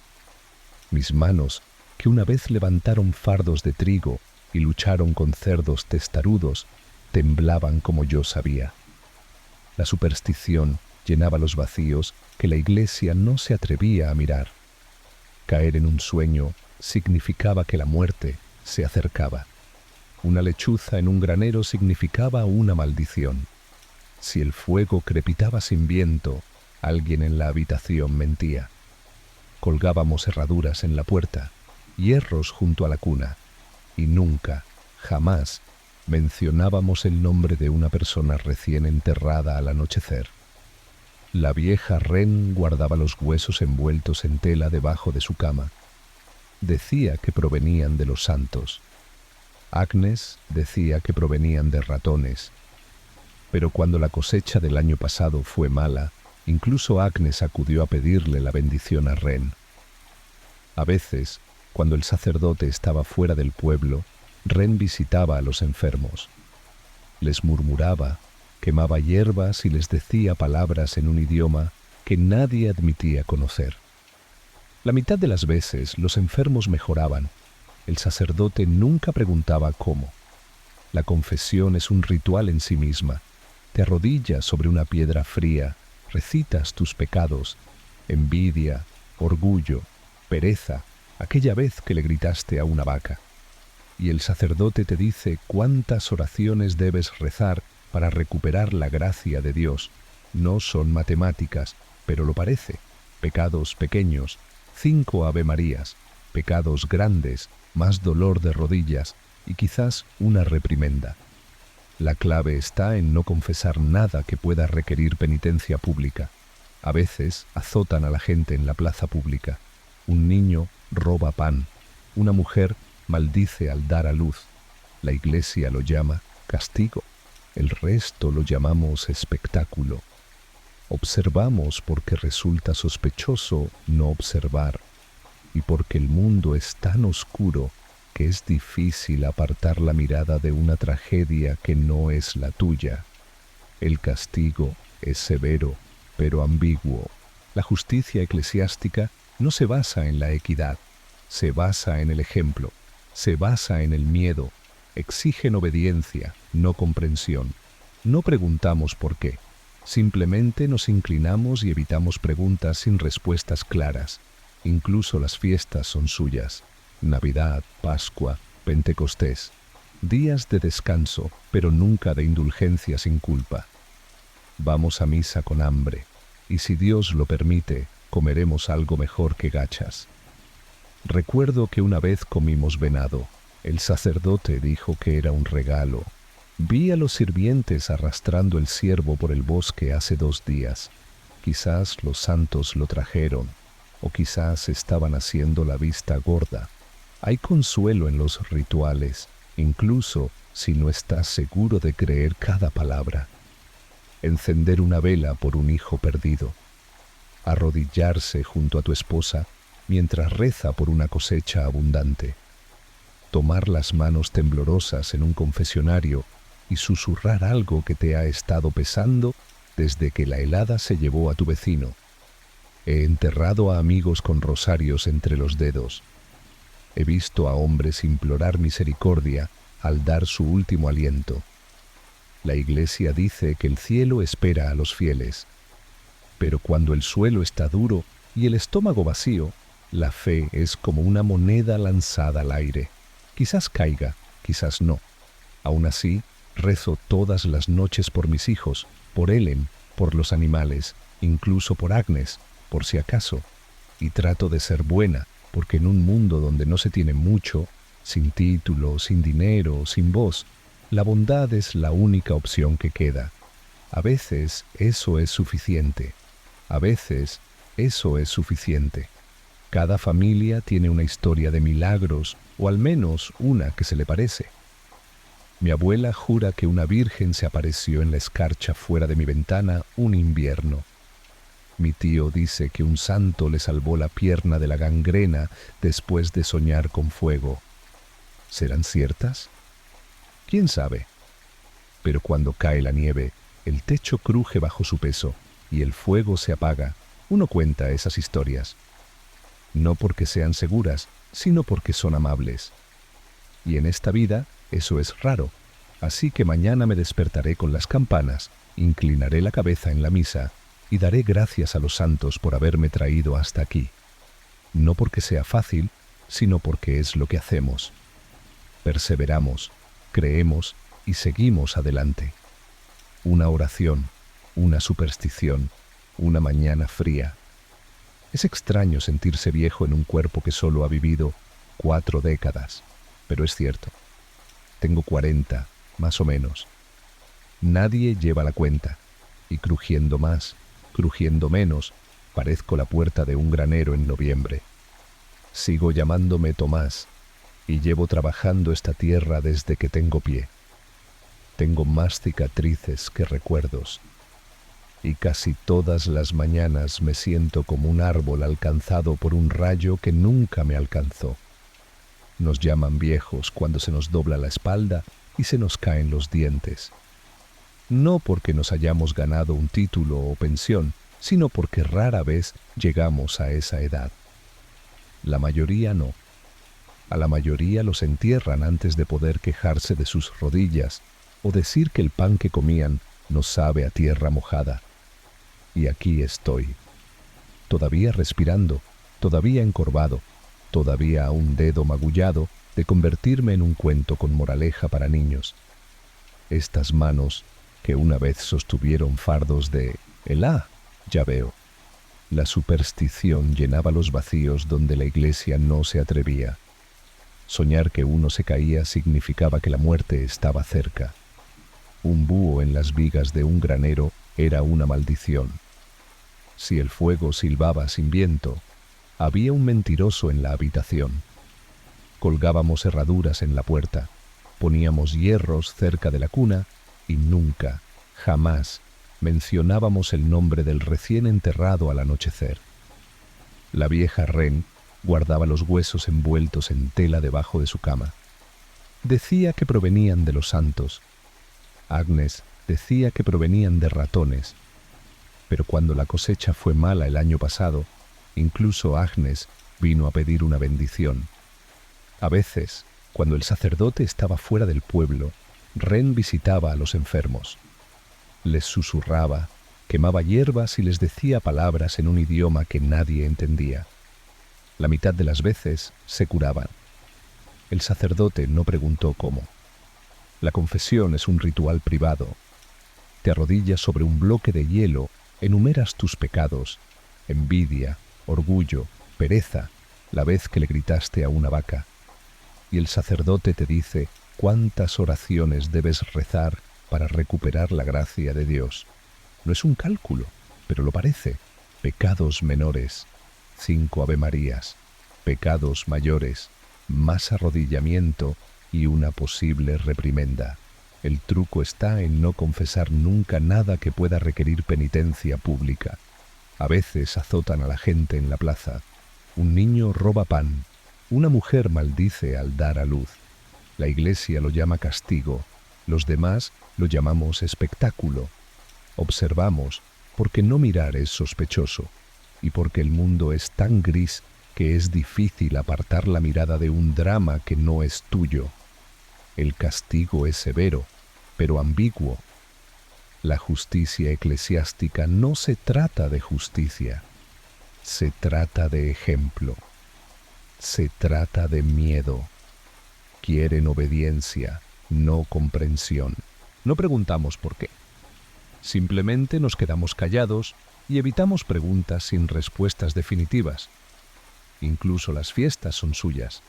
Mis manos, que una vez levantaron fardos de trigo y lucharon con cerdos testarudos, temblaban como yo sabía. La superstición llenaba los vacíos que la Iglesia no se atrevía a mirar. Caer en un sueño significaba que la muerte se acercaba. Una lechuza en un granero significaba una maldición. Si el fuego crepitaba sin viento, alguien en la habitación mentía. Colgábamos herraduras en la puerta, hierros junto a la cuna, y nunca, jamás, mencionábamos el nombre de una persona recién enterrada al anochecer. La vieja Ren guardaba los huesos envueltos en tela debajo de su cama. Decía que provenían de los santos. Agnes decía que provenían de ratones. Pero cuando la cosecha del año pasado fue mala, incluso Agnes acudió a pedirle la bendición a Ren. A veces, cuando el sacerdote estaba fuera del pueblo, Ren visitaba a los enfermos. Les murmuraba, quemaba hierbas y les decía palabras en un idioma que nadie admitía conocer. La mitad de las veces los enfermos mejoraban. El sacerdote nunca preguntaba cómo. La confesión es un ritual en sí misma. Te arrodillas sobre una piedra fría, recitas tus pecados, envidia, orgullo, pereza, aquella vez que le gritaste a una vaca. y el sacerdote te dice cuántas oraciones debes rezar para recuperar la gracia de Dios. No son matemáticas, pero lo parece. Pecados pequeños, 5 Ave Marías, pecados grandes, más dolor de rodillas y quizás una reprimenda. La clave está en no confesar nada que pueda requerir penitencia pública. A veces azotan a la gente en la plaza pública. Un niño roba pan. Una mujer maldice al dar a luz. La Iglesia lo llama castigo. El resto lo llamamos espectáculo. Observamos porque resulta sospechoso no observar, y porque el mundo es tan oscuro que es difícil apartar la mirada de una tragedia que no es la tuya. El castigo es severo, pero ambiguo. La justicia eclesiástica no se basa en la equidad, se basa en el ejemplo, se basa en el miedo, exigen obediencia, no comprensión. No preguntamos por qué, simplemente nos inclinamos y evitamos preguntas sin respuestas claras. Incluso las fiestas son suyas. Navidad, Pascua, Pentecostés. Días de descanso, pero nunca de indulgencia sin culpa. Vamos a misa con hambre, y si Dios lo permite, comeremos algo mejor que gachas. Recuerdo que una vez comimos venado. El sacerdote dijo que era un regalo. Vi a los sirvientes arrastrando el ciervo por el bosque hace 2 días. Quizás los santos lo trajeron, o quizás estaban haciendo la vista gorda. Hay consuelo en los rituales, incluso si no estás seguro de creer cada palabra. Encender una vela por un hijo perdido. Arrodillarse junto a tu esposa mientras reza por una cosecha abundante. Tomar las manos temblorosas en un confesionario y susurrar algo que te ha estado pesando desde que la helada se llevó a tu vecino. He enterrado a amigos con rosarios entre los dedos. He visto a hombres implorar misericordia al dar su último aliento. La Iglesia dice que el cielo espera a los fieles. Pero cuando el suelo está duro y el estómago vacío, la fe es como una moneda lanzada al aire. Quizás caiga, quizás no. Aún así, rezo todas las noches por mis hijos, por Ellen, por los animales, incluso por Agnes, por si acaso. Y trato de ser buena, porque en un mundo donde no se tiene mucho, sin título, sin dinero, sin voz, la bondad es la única opción que queda. A veces eso es suficiente. A veces eso es suficiente. Cada familia tiene una historia de milagros, o al menos una que se le parece. Mi abuela jura que una virgen se apareció en la escarcha fuera de mi ventana un invierno. Mi tío dice que un santo le salvó la pierna de la gangrena después de soñar con fuego. ¿Serán ciertas? ¿Quién sabe? Pero cuando cae la nieve, el techo cruje bajo su peso y el fuego se apaga, uno cuenta esas historias. No porque sean seguras, sino porque son amables. Y en esta vida eso es raro, así que mañana me despertaré con las campanas, inclinaré la cabeza en la misa y daré gracias a los santos por haberme traído hasta aquí. No porque sea fácil, sino porque es lo que hacemos. Perseveramos, creemos y seguimos adelante. Una oración, una superstición, una mañana fría. Es extraño sentirse viejo en un cuerpo que solo ha vivido 4 décadas, pero es cierto. Tengo 40, más o menos. Nadie lleva la cuenta, y crujiendo más, crujiendo menos, parezco la puerta de un granero en noviembre. Sigo llamándome Tomás, y llevo trabajando esta tierra desde que tengo pie. Tengo más cicatrices que recuerdos, y casi todas las mañanas me siento como un árbol alcanzado por un rayo que nunca me alcanzó. Nos llaman viejos cuando se nos dobla la espalda y se nos caen los dientes. No porque nos hayamos ganado un título o pensión, sino porque rara vez llegamos a esa edad. La mayoría no. A la mayoría los entierran antes de poder quejarse de sus rodillas o decir que el pan que comían no sabe a tierra mojada. Y aquí estoy, todavía respirando, todavía encorvado, todavía a un dedo magullado, de convertirme en un cuento con moraleja para niños. Estas manos que una vez sostuvieron fardos de Elá, ya veo. La superstición llenaba los vacíos donde la iglesia no se atrevía. Soñar que uno se caía significaba que la muerte estaba cerca. Un búho en las vigas de un granero era una maldición. Si el fuego silbaba sin viento, había un mentiroso en la habitación. Colgábamos herraduras en la puerta, poníamos hierros cerca de la cuna y nunca, jamás, mencionábamos el nombre del recién enterrado al anochecer. La vieja Ren guardaba los huesos envueltos en tela debajo de su cama. Decía que provenían de los santos. Agnes decía que provenían de ratones. Pero cuando la cosecha fue mala el año pasado, incluso Agnes vino a pedir una bendición. A veces, cuando el sacerdote estaba fuera del pueblo, Ren visitaba a los enfermos. Les susurraba, quemaba hierbas y les decía palabras en un idioma que nadie entendía. La mitad de las veces se curaban. El sacerdote no preguntó cómo. La confesión es un ritual privado. Te arrodillas sobre un bloque de hielo, enumeras tus pecados, envidia, orgullo, pereza, la vez que le gritaste a una vaca. Y el sacerdote te dice cuántas oraciones debes rezar para recuperar la gracia de Dios. No es un cálculo, pero lo parece. Pecados menores, 5 avemarías. Pecados mayores, más arrodillamiento y una posible reprimenda. El truco está en no confesar nunca nada que pueda requerir penitencia pública. A veces azotan a la gente en la plaza. Un niño roba pan. Una mujer maldice al dar a luz. La iglesia lo llama castigo. Los demás lo llamamos espectáculo. Observamos porque no mirar es sospechoso y porque el mundo es tan gris que es difícil apartar la mirada de un drama que no es tuyo. El castigo es severo, pero ambiguo. La justicia eclesiástica no se trata de justicia, se trata de ejemplo, se trata de miedo. Quieren obediencia, no comprensión. No preguntamos por qué. Simplemente nos quedamos callados y evitamos preguntas sin respuestas definitivas. Incluso las fiestas son suyas.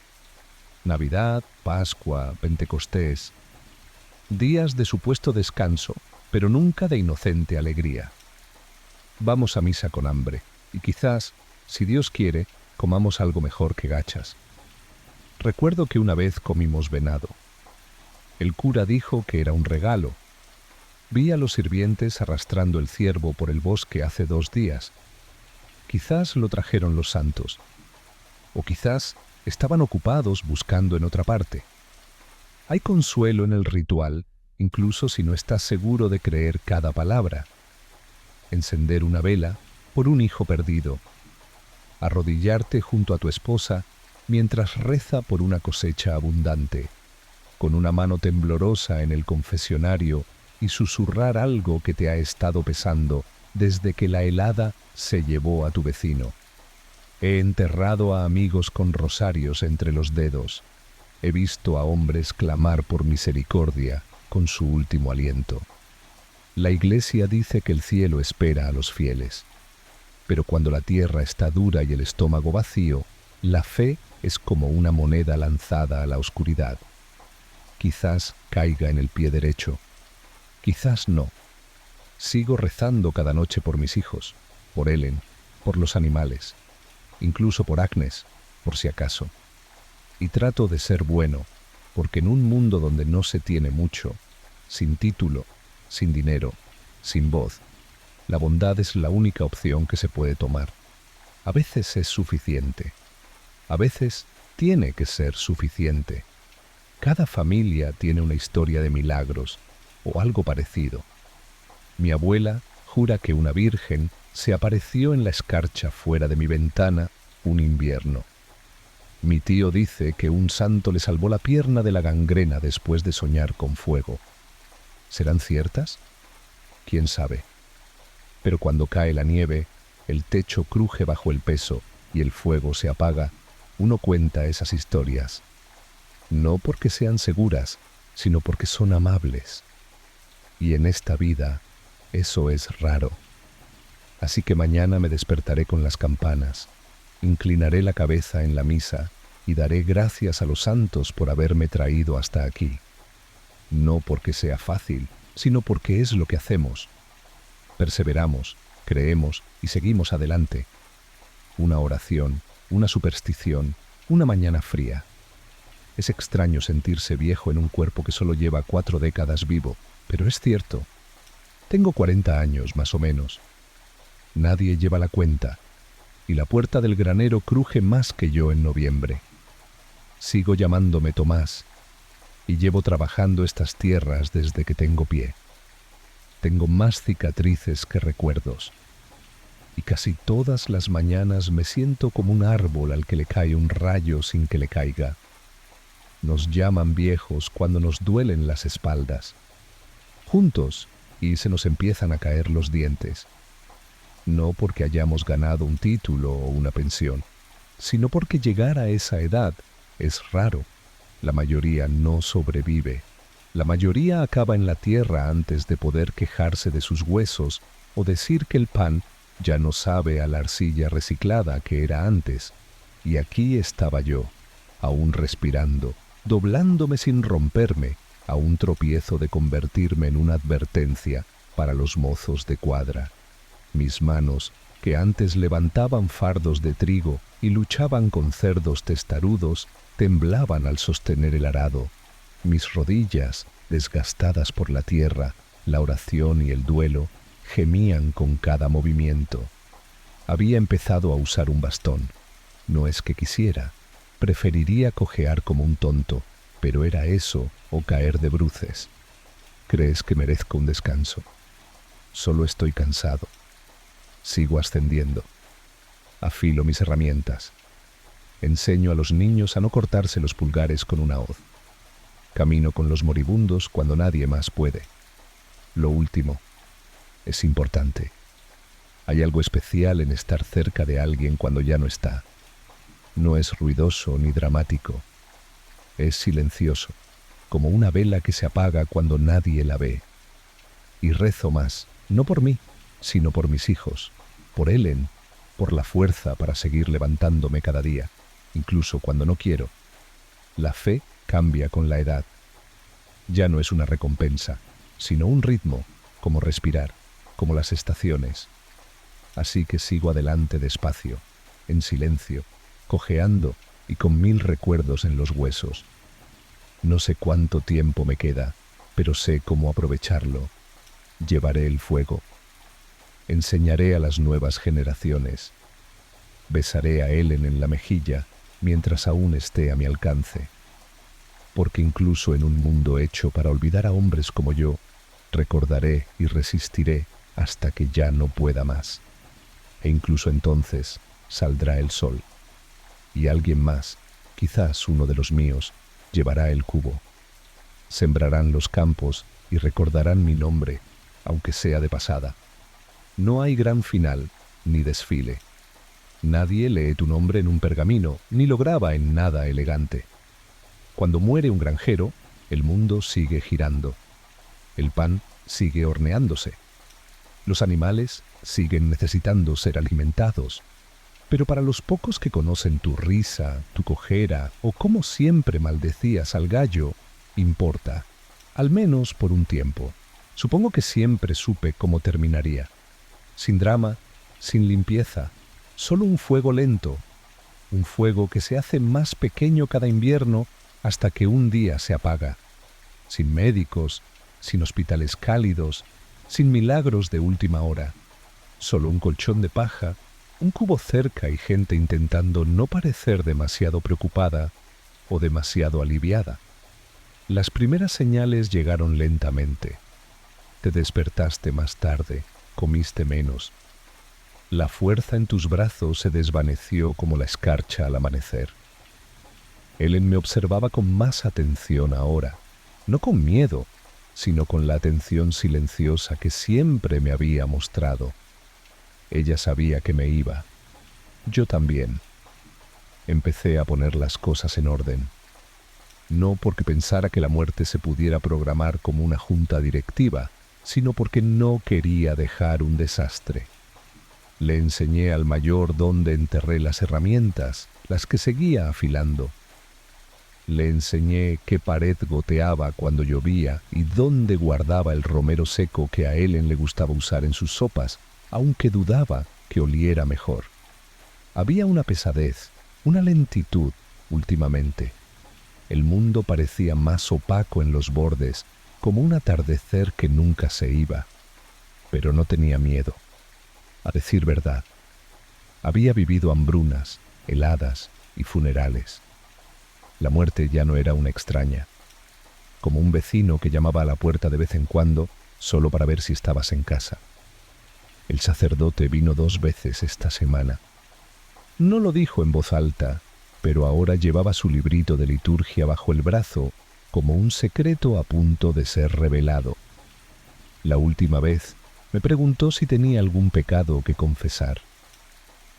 Navidad, Pascua, Pentecostés. Días de supuesto descanso, pero nunca de inocente alegría. Vamos a misa con hambre y quizás, si Dios quiere, comamos algo mejor que gachas. Recuerdo que una vez comimos venado. El cura dijo que era un regalo. Vi a los sirvientes arrastrando el ciervo por el bosque hace 2 días. Quizás lo trajeron los santos. O quizás estaban ocupados buscando en otra parte. Hay consuelo en el ritual, incluso si no estás seguro de creer cada palabra. Encender una vela por un hijo perdido. Arrodillarte junto a tu esposa mientras reza por una cosecha abundante, con una mano temblorosa en el confesionario y susurrar algo que te ha estado pesando desde que la helada se llevó a tu vecino. He enterrado a amigos con rosarios entre los dedos. He visto a hombres clamar por misericordia con su último aliento. La iglesia dice que el cielo espera a los fieles. Pero cuando la tierra está dura y el estómago vacío, la fe es como una moneda lanzada a la oscuridad. Quizás caiga en el pie derecho. Quizás no. Sigo rezando cada noche por mis hijos, por Ellen, por los animales, incluso por Agnes, por si acaso. Y trato de ser bueno, porque en un mundo donde no se tiene mucho, sin título, sin dinero, sin voz, la bondad es la única opción que se puede tomar. A veces es suficiente. A veces tiene que ser suficiente. Cada familia tiene una historia de milagros, o algo parecido. Mi abuela jura que una virgen se apareció en la escarcha fuera de mi ventana un invierno. Mi tío dice que un santo le salvó la pierna de la gangrena después de soñar con fuego. ¿Serán ciertas? ¿Quién sabe? Pero cuando cae la nieve, el techo cruje bajo el peso y el fuego se apaga, uno cuenta esas historias. no porque sean seguras, sino porque son amables. Y en esta vida, eso es raro. Así que mañana me despertaré con las campanas, inclinaré la cabeza en la misa y daré gracias a los santos por haberme traído hasta aquí. No porque sea fácil, sino porque es lo que hacemos. Perseveramos, creemos y seguimos adelante. Una oración, una superstición, una mañana fría. Es extraño sentirse viejo en un cuerpo que solo lleva 4 décadas vivo, pero es cierto. Tengo 40 años, más o menos. Nadie lleva la cuenta, y la puerta del granero cruje más que yo en noviembre. Sigo llamándome Tomás, y llevo trabajando estas tierras desde que tengo pie. Tengo más cicatrices que recuerdos, y casi todas las mañanas me siento como un árbol al que le cae un rayo sin que le caiga. Nos llaman viejos cuando nos duelen las espaldas. Juntos, y se nos empiezan a caer los dientes. No porque hayamos ganado un título o una pensión, sino porque llegar a esa edad es raro. La mayoría no sobrevive. La mayoría acaba en la tierra antes de poder quejarse de sus huesos o decir que el pan ya no sabe a la arcilla reciclada que era antes. Y aquí estaba yo, aún respirando, doblándome sin romperme, a un tropiezo de convertirme en una advertencia para los mozos de cuadra. Mis manos, que antes levantaban fardos de trigo y luchaban con cerdos testarudos, temblaban al sostener el arado. Mis rodillas, desgastadas por la tierra, la oración y el duelo, gemían con cada movimiento. Había empezado a usar un bastón. No es que quisiera. Preferiría cojear como un tonto, pero era eso o caer de bruces. ¿Crees que merezco un descanso? Solo estoy cansado. Sigo ascendiendo. Afilo mis herramientas. Enseño a los niños a no cortarse los pulgares con una hoz. Camino con los moribundos cuando nadie más puede. Lo último es importante. Hay algo especial en estar cerca de alguien cuando ya no está. No es ruidoso ni dramático. Es silencioso, como una vela que se apaga cuando nadie la ve. Y rezo más, no por mí, sino por mis hijos, por Ellen, por la fuerza para seguir levantándome cada día, incluso cuando no quiero. La fe cambia con la edad. Ya no es una recompensa, sino un ritmo, como respirar, como las estaciones. Así que sigo adelante despacio, en silencio, cojeando y con 1000 recuerdos en los huesos. No sé cuánto tiempo me queda, pero sé cómo aprovecharlo. Llevaré el fuego. Enseñaré a las nuevas generaciones. Besaré a Ellen en la mejilla mientras aún esté a mi alcance. Porque incluso en un mundo hecho para olvidar a hombres como yo, recordaré y resistiré hasta que ya no pueda más. E incluso entonces saldrá el sol. Y alguien más, quizás uno de los míos, llevará el cubo. Sembrarán los campos y recordarán mi nombre, aunque sea de pasada. No hay gran final ni desfile. Nadie lee tu nombre en un pergamino ni lo graba en nada elegante. Cuando muere un granjero, el mundo sigue girando. El pan sigue horneándose. Los animales siguen necesitando ser alimentados. Pero para los pocos que conocen tu risa, tu cojera o cómo siempre maldecías al gallo, importa, al menos por un tiempo. Supongo que siempre supe cómo terminaría. Sin drama, sin limpieza, solo un fuego lento, un fuego que se hace más pequeño cada invierno hasta que un día se apaga. Sin médicos, sin hospitales cálidos, sin milagros de última hora. Solo un colchón de paja, un cubo cerca y gente intentando no parecer demasiado preocupada o demasiado aliviada. Las primeras señales llegaron lentamente. Te despertaste más tarde, comiste menos. La fuerza en tus brazos se desvaneció como la escarcha al amanecer. Ellen me observaba con más atención ahora, no con miedo, sino con la atención silenciosa que siempre me había mostrado. Ella sabía que me iba. Yo también. Empecé a poner las cosas en orden. no porque pensara que la muerte se pudiera programar como una junta directiva, sino porque no quería dejar un desastre. Le enseñé al mayor dónde enterré las herramientas, las que seguía afilando. Le enseñé qué pared goteaba cuando llovía y dónde guardaba el romero seco que a Ellen le gustaba usar en sus sopas, aunque dudaba que oliera mejor. Había una pesadez, una lentitud últimamente. El mundo parecía más opaco en los bordes, como un atardecer que nunca se iba. Pero no tenía miedo. A decir verdad, había vivido hambrunas, heladas y funerales. La muerte ya no era una extraña, como un vecino que llamaba a la puerta de vez en cuando solo para ver si estabas en casa. El sacerdote vino 2 veces esta semana. No lo dijo en voz alta, pero ahora llevaba su librito de liturgia bajo el brazo como un secreto a punto de ser revelado. La última vez me preguntó si tenía algún pecado que confesar.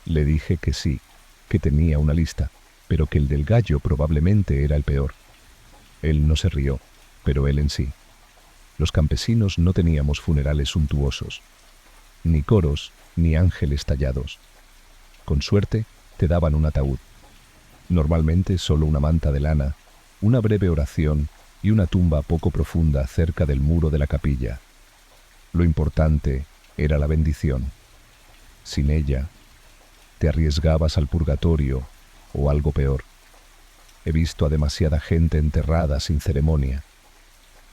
Le dije que sí, que tenía una lista, pero que el del gallo probablemente era el peor. Él no se rió, pero él en sí. Los campesinos no teníamos funerales suntuosos, ni coros, ni ángeles tallados. Con suerte, te daban un ataúd. Normalmente solo una manta de lana, una breve oración y una tumba poco profunda cerca del muro de la capilla. Lo importante era la bendición. Sin ella, te arriesgabas al purgatorio o algo peor. He visto a demasiada gente enterrada sin ceremonia.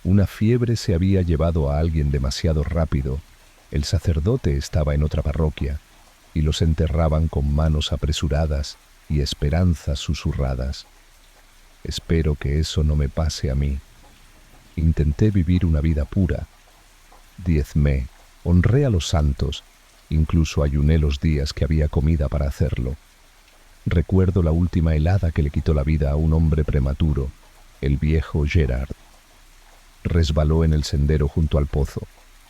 Una fiebre se había llevado a alguien demasiado rápido. El sacerdote estaba en otra parroquia y los enterraban con manos apresuradas y esperanzas susurradas. Espero que eso no me pase a mí. Intenté vivir una vida pura. Diezmé, honré a los santos, incluso ayuné los días que había comida para hacerlo. Recuerdo la última helada que le quitó la vida a un hombre prematuro, el viejo Gerard. Resbaló en el sendero junto al pozo,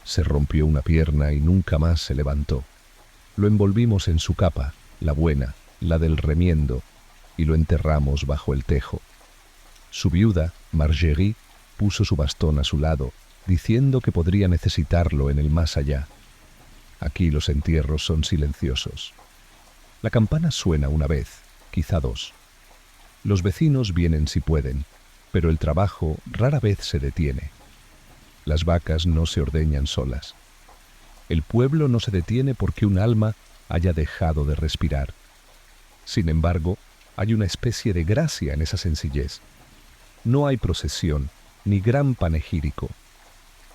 se rompió una pierna y nunca más se levantó. Lo envolvimos en su capa, la buena, la del remiendo, y lo enterramos bajo el tejo. Su viuda, Margerie, puso su bastón a su lado, diciendo que podría necesitarlo en el más allá. Aquí los entierros son silenciosos. La campana suena una vez, quizá 2. Los vecinos vienen si pueden, pero el trabajo rara vez se detiene. Las vacas no se ordeñan solas. El pueblo no se detiene porque un alma haya dejado de respirar. Sin embargo, hay una especie de gracia en esa sencillez. No hay procesión, ni gran panegírico.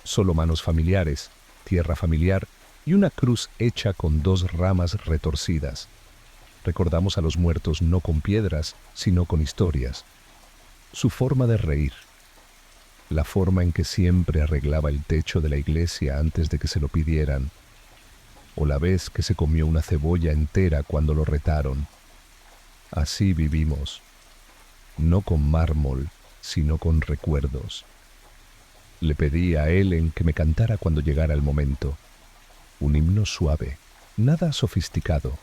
Solo manos familiares, tierra familiar y una cruz hecha con 2 ramas retorcidas. Recordamos a los muertos no con piedras, sino con historias. Su forma de reír. La forma en que siempre arreglaba el techo de la iglesia antes de que se lo pidieran. O la vez que se comió una cebolla entera cuando lo retaron. Así vivimos. No con mármol, sino con recuerdos. Le pedí a Ellen que me cantara cuando llegara el momento. Un himno suave, nada sofisticado.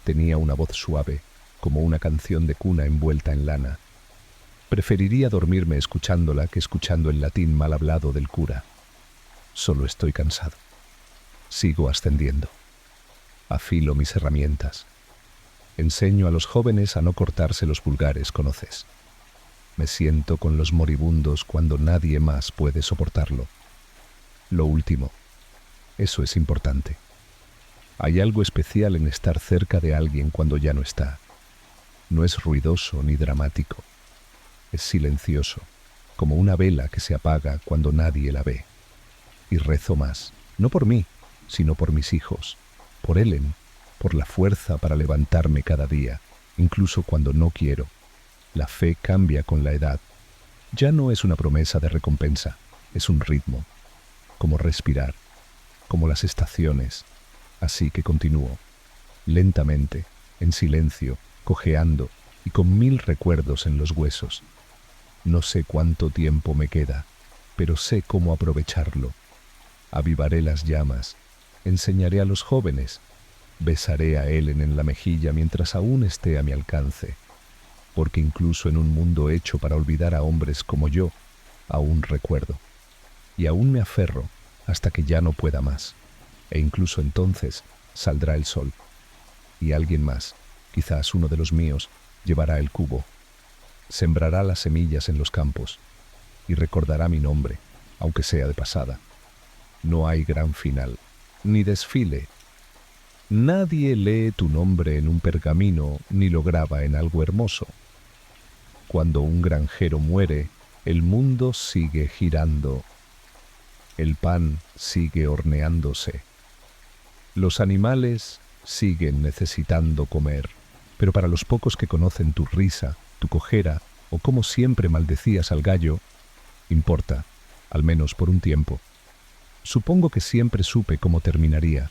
Tenía una voz suave, como una canción de cuna envuelta en lana. Preferiría dormirme escuchándola que escuchando el latín mal hablado del cura. Solo estoy cansado. Sigo ascendiendo. Afilo mis herramientas. Enseño a los jóvenes a no cortarse los pulgares, ¿conoces? Me siento con los moribundos cuando nadie más puede soportarlo. Lo último. Eso es importante. Hay algo especial en estar cerca de alguien cuando ya no está. No es ruidoso ni dramático. Es silencioso, como una vela que se apaga cuando nadie la ve. Y rezo más, no por mí, sino por mis hijos, por Ellen, por la fuerza para levantarme cada día, incluso cuando no quiero. La fe cambia con la edad. Ya no es una promesa de recompensa, es un ritmo, como respirar, como las estaciones. Así que continúo, lentamente, en silencio, cojeando y con 1000 recuerdos en los huesos. No sé cuánto tiempo me queda, pero sé cómo aprovecharlo. Avivaré las llamas, enseñaré a los jóvenes, besaré a Ellen en la mejilla mientras aún esté a mi alcance. porque incluso en un mundo hecho para olvidar a hombres como yo, aún recuerdo. Y aún me aferro hasta que ya no pueda más. E incluso entonces saldrá el sol. Y alguien más, quizás uno de los míos, llevará el cubo. Sembrará las semillas en los campos. Y recordará mi nombre, aunque sea de pasada. No hay gran final, ni desfile. Nadie lee tu nombre en un pergamino ni lo graba en algo hermoso. Cuando un granjero muere, el mundo sigue girando. El pan sigue horneándose. Los animales siguen necesitando comer, pero para los pocos que conocen tu risa, tu cojera o cómo siempre maldecías al gallo, importa, al menos por un tiempo. Supongo que siempre supe cómo terminaría,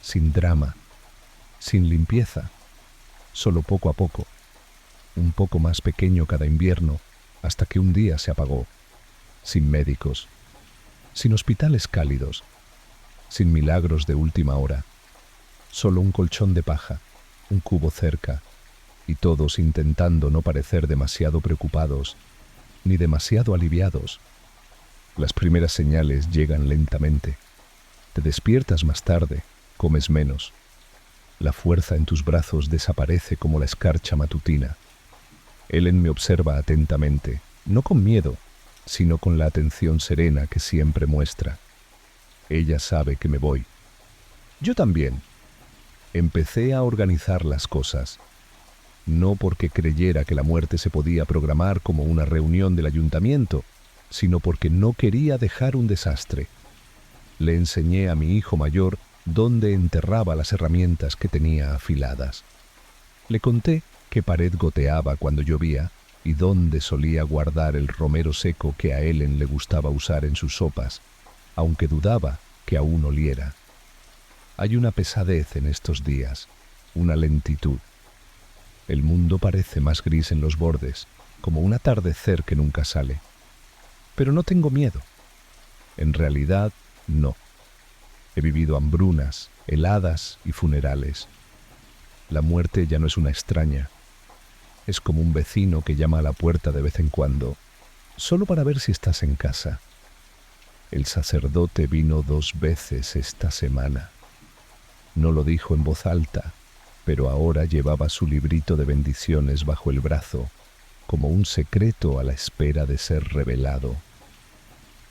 sin drama, sin limpieza, solo poco a poco, un poco más pequeño cada invierno, hasta que un día se apagó, sin médicos, sin hospitales cálidos, sin milagros de última hora, solo un colchón de paja, un cubo cerca, y todos intentando no parecer demasiado preocupados, ni demasiado aliviados. Las primeras señales llegan lentamente. Te despiertas más tarde, comes menos. La fuerza en tus brazos desaparece como la escarcha matutina. Ellen me observa atentamente, no con miedo, sino con la atención serena que siempre muestra. Ella sabe que me voy. Yo también. Empecé a organizar las cosas, no porque creyera que la muerte se podía programar como una reunión del ayuntamiento, sino porque no quería dejar un desastre. Le enseñé a mi hijo mayor dónde enterraba las herramientas que tenía afiladas. Le conté qué pared goteaba cuando llovía y dónde solía guardar el romero seco que a Ellen le gustaba usar en sus sopas, aunque dudaba que aún oliera. Hay una pesadez en estos días, una lentitud. El mundo parece más gris en los bordes, como un atardecer que nunca sale. Pero no tengo miedo. En realidad, no. He vivido hambrunas, heladas y funerales. La muerte ya no es una extraña. Es como un vecino que llama a la puerta de vez en cuando, solo para ver si estás en casa. El sacerdote vino 2 veces esta semana. No lo dijo en voz alta, pero ahora llevaba su librito de bendiciones bajo el brazo, como un secreto a la espera de ser revelado.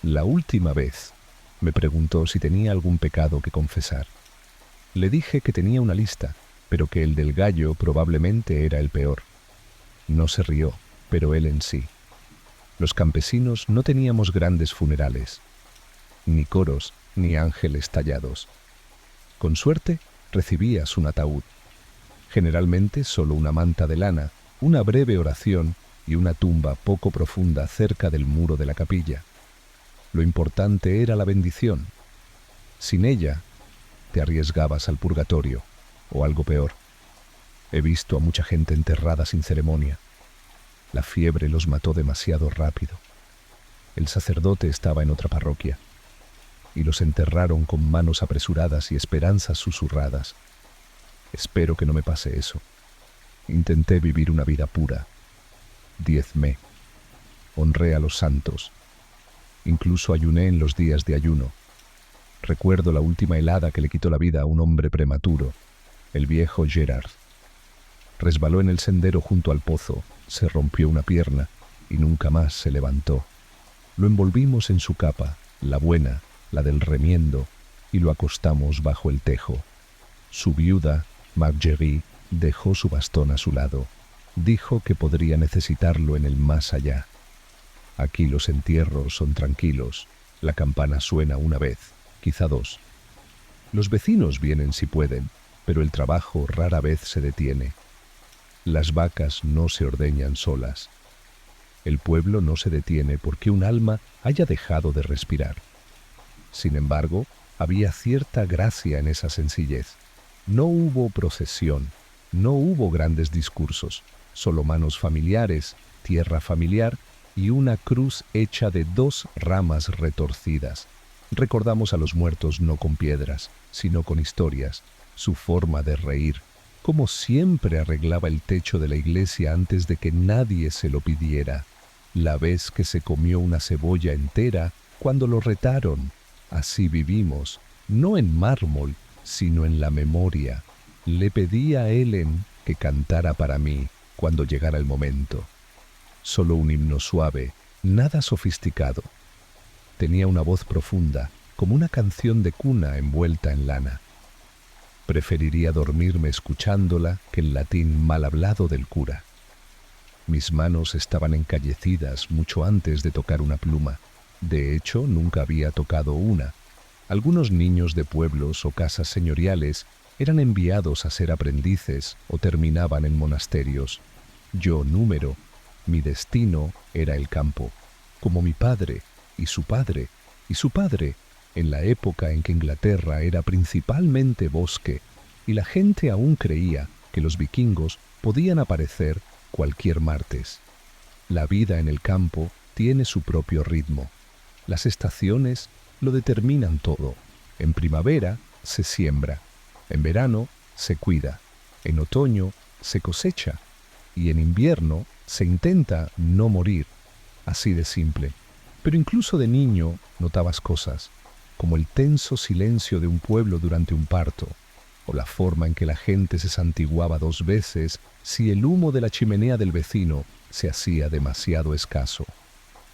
La última vez me preguntó si tenía algún pecado que confesar. Le dije que tenía una lista, pero que el del gallo probablemente era el peor. No se rió, pero él en sí. Los campesinos no teníamos grandes funerales, ni coros, ni ángeles tallados. Con suerte, recibías un ataúd. Generalmente solo una manta de lana, una breve oración y una tumba poco profunda cerca del muro de la capilla. Lo importante era la bendición. Sin ella, te arriesgabas al purgatorio, o algo peor. He visto a mucha gente enterrada sin ceremonia. La fiebre los mató demasiado rápido. El sacerdote estaba en otra parroquia, y los enterraron con manos apresuradas y esperanzas susurradas. Espero que no me pase eso. Intenté vivir una vida pura. Diezmé. Honré a los santos. Incluso ayuné en los días de ayuno. Recuerdo la última helada que le quitó la vida a un hombre prematuro, el viejo Gerard. Resbaló en el sendero junto al pozo, se rompió una pierna y nunca más se levantó. Lo envolvimos en su capa, la buena, la del remiendo, y lo acostamos bajo el tejo. Su viuda, Margery, dejó su bastón a su lado. Dijo que podría necesitarlo en el más allá. Aquí los entierros son tranquilos. La campana suena una vez, quizá 2. Los vecinos vienen si pueden, pero el trabajo rara vez se detiene. Las vacas no se ordeñan solas. El pueblo no se detiene porque un alma haya dejado de respirar. Sin embargo, había cierta gracia en esa sencillez. No hubo procesión, no hubo grandes discursos, solo manos familiares, tierra familiar y una cruz hecha de 2 ramas retorcidas. Recordamos a los muertos no con piedras, sino con historias, su forma de reír, Como siempre arreglaba el techo de la iglesia antes de que nadie se lo pidiera. La vez que se comió una cebolla entera cuando lo retaron. Así vivimos, no en mármol, sino en la memoria. Le pedí a Ellen que cantara para mí cuando llegara el momento. Solo un himno suave, nada sofisticado. Tenía una voz profunda, como una canción de cuna envuelta en lana. Preferiría dormirme escuchándola que el latín mal hablado del cura. Mis manos estaban encallecidas mucho antes de tocar una pluma. De hecho, nunca había tocado una. Algunos niños de pueblos o casas señoriales eran enviados a ser aprendices o terminaban en monasterios. Yo, número, mi destino era el campo, como mi padre y su padre y su padre, en la época en que Inglaterra era principalmente bosque y la gente aún creía que los vikingos podían aparecer cualquier martes. La vida en el campo tiene su propio ritmo. Las estaciones lo determinan todo. En primavera se siembra, en verano se cuida, en otoño se cosecha y en invierno se intenta no morir. Así de simple. Pero incluso de niño notabas cosas, como el tenso silencio de un pueblo durante un parto, o la forma en que la gente se santiguaba 2 veces si el humo de la chimenea del vecino se hacía demasiado escaso,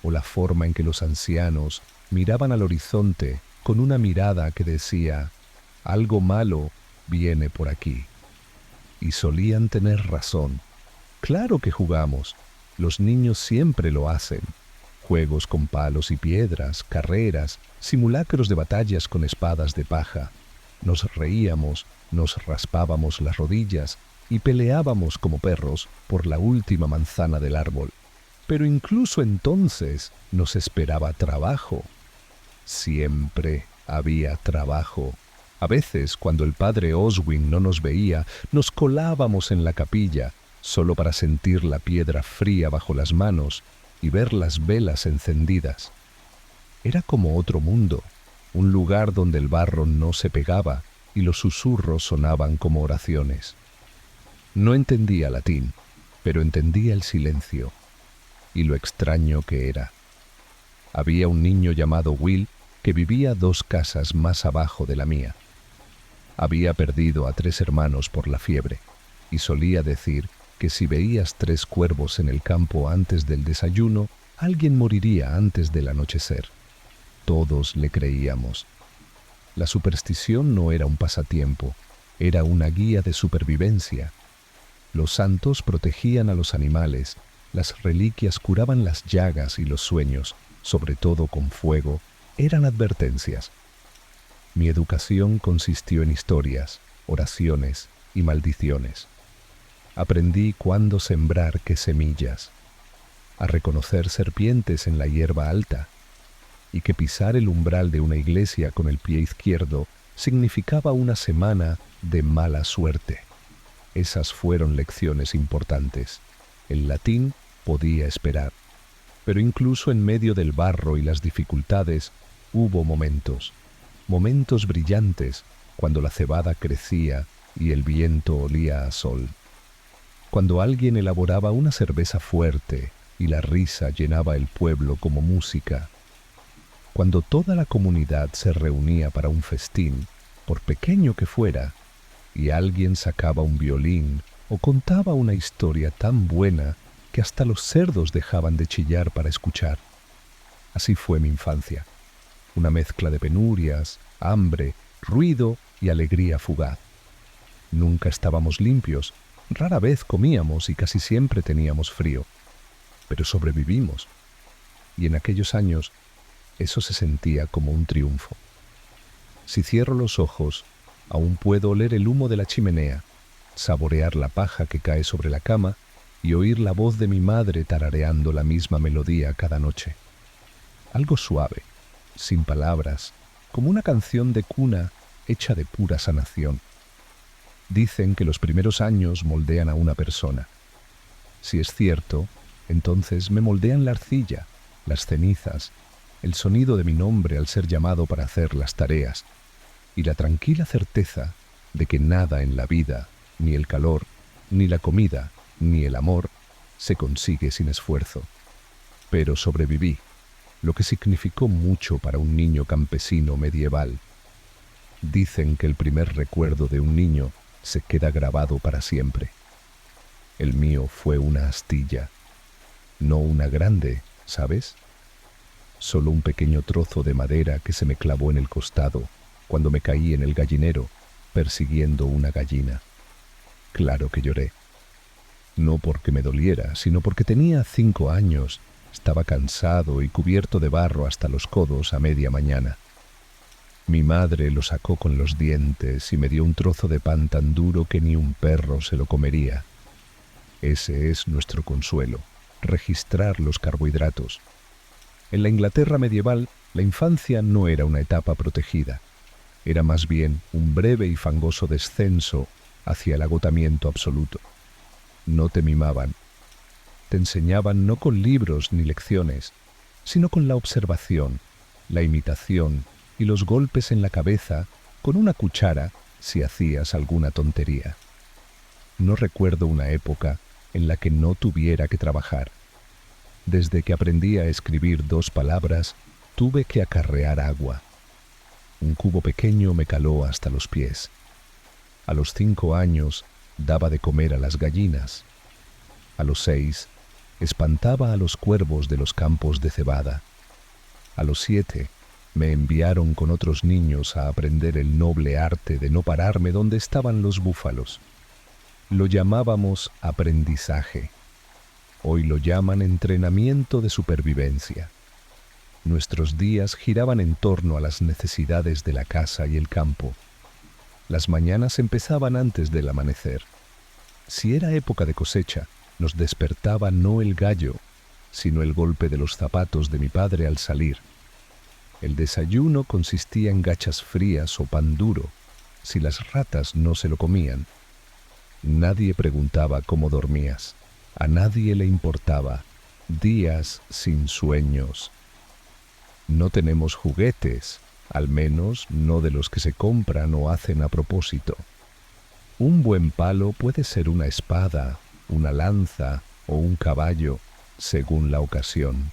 o la forma en que los ancianos miraban al horizonte con una mirada que decía, algo malo viene por aquí. Y solían tener razón. Claro que jugamos, los niños siempre lo hacen. Juegos con palos y piedras, carreras, simulacros de batallas con espadas de paja. Nos reíamos, nos raspábamos las rodillas y peleábamos como perros por la última manzana del árbol. Pero incluso entonces nos esperaba trabajo. Siempre había trabajo. A veces, cuando el padre Oswin no nos veía, nos colábamos en la capilla, solo para sentir la piedra fría bajo las manos y ver las velas encendidas. Era como otro mundo, un lugar donde el barro no se pegaba y los susurros sonaban como oraciones. No entendía latín, pero entendía el silencio y lo extraño que era. Había un niño llamado Will que vivía 2 casas más abajo de la mía. Había perdido a 3 hermanos por la fiebre y solía decir que si veías 3 cuervos en el campo antes del desayuno, alguien moriría antes del anochecer. Todos le creíamos. La superstición no era un pasatiempo, era una guía de supervivencia. Los santos protegían a los animales, las reliquias curaban las llagas y los sueños, sobre todo con fuego, eran advertencias. Mi educación consistió en historias, oraciones y maldiciones. Aprendí cuándo sembrar qué semillas, a reconocer serpientes en la hierba alta, y que pisar el umbral de una iglesia con el pie izquierdo significaba una semana de mala suerte. Esas fueron lecciones importantes. El latín podía esperar, pero incluso en medio del barro y las dificultades hubo momentos brillantes cuando la cebada crecía y el viento olía a sol. Cuando alguien elaboraba una cerveza fuerte y la risa llenaba el pueblo como música. Cuando toda la comunidad se reunía para un festín, por pequeño que fuera, y alguien sacaba un violín o contaba una historia tan buena que hasta los cerdos dejaban de chillar para escuchar. Así fue mi infancia, una mezcla de penurias, hambre, ruido y alegría fugaz. Nunca estábamos limpios, rara vez comíamos y casi siempre teníamos frío, pero sobrevivimos. Y en aquellos años, eso se sentía como un triunfo. Si cierro los ojos, aún puedo oler el humo de la chimenea, saborear la paja que cae sobre la cama y oír la voz de mi madre tarareando la misma melodía cada noche. Algo suave, sin palabras, como una canción de cuna hecha de pura sanación. Dicen que los primeros años moldean a una persona. Si es cierto, entonces me moldean la arcilla, las cenizas, el sonido de mi nombre al ser llamado para hacer las tareas y la tranquila certeza de que nada en la vida Ni el calor, ni la comida, ni el amor se consigue sin esfuerzo. Pero sobreviví, lo que significó mucho para un niño campesino medieval. Dicen que el primer recuerdo de un niño se queda grabado para siempre. El mío fue una astilla, no una grande, ¿sabes? Solo un pequeño trozo de madera que se me clavó en el costado cuando me caí en el gallinero persiguiendo una gallina. Claro que lloré. No porque me doliera, sino porque tenía 5 años, estaba cansado y cubierto de barro hasta los codos a media mañana. Mi madre lo sacó con los dientes y me dio un trozo de pan tan duro que ni un perro se lo comería. Ese es nuestro consuelo, registrar los carbohidratos. En la Inglaterra medieval, la infancia no era una etapa protegida. Era más bien un breve y fangoso descenso hacia el agotamiento absoluto. No te mimaban. Te enseñaban no con libros ni lecciones, sino con la observación, la imitación y los golpes en la cabeza con una cuchara si hacías alguna tontería. No recuerdo una época en la que no tuviera que trabajar. Desde que aprendí a escribir 2 palabras, tuve que acarrear agua. Un cubo pequeño me caló hasta los pies. A los 5 años daba de comer a las gallinas. A los 6 espantaba a los cuervos de los campos de cebada. A los 7 me enviaron con otros niños a aprender el noble arte de no pararme donde estaban los búfalos. Lo llamábamos aprendizaje. Hoy lo llaman entrenamiento de supervivencia. Nuestros días giraban en torno a las necesidades de la casa y el campo. Las mañanas empezaban antes del amanecer. Si era época de cosecha, nos despertaba no el gallo, sino el golpe de los zapatos de mi padre al salir. El desayuno consistía en gachas frías o pan duro, si las ratas no se lo comían. Nadie preguntaba cómo dormías. A nadie le importaba. Días sin sueños. No tenemos juguetes, al menos no de los que se compran o hacen a propósito. Un buen palo puede ser una espada, una lanza o un caballo, según la ocasión.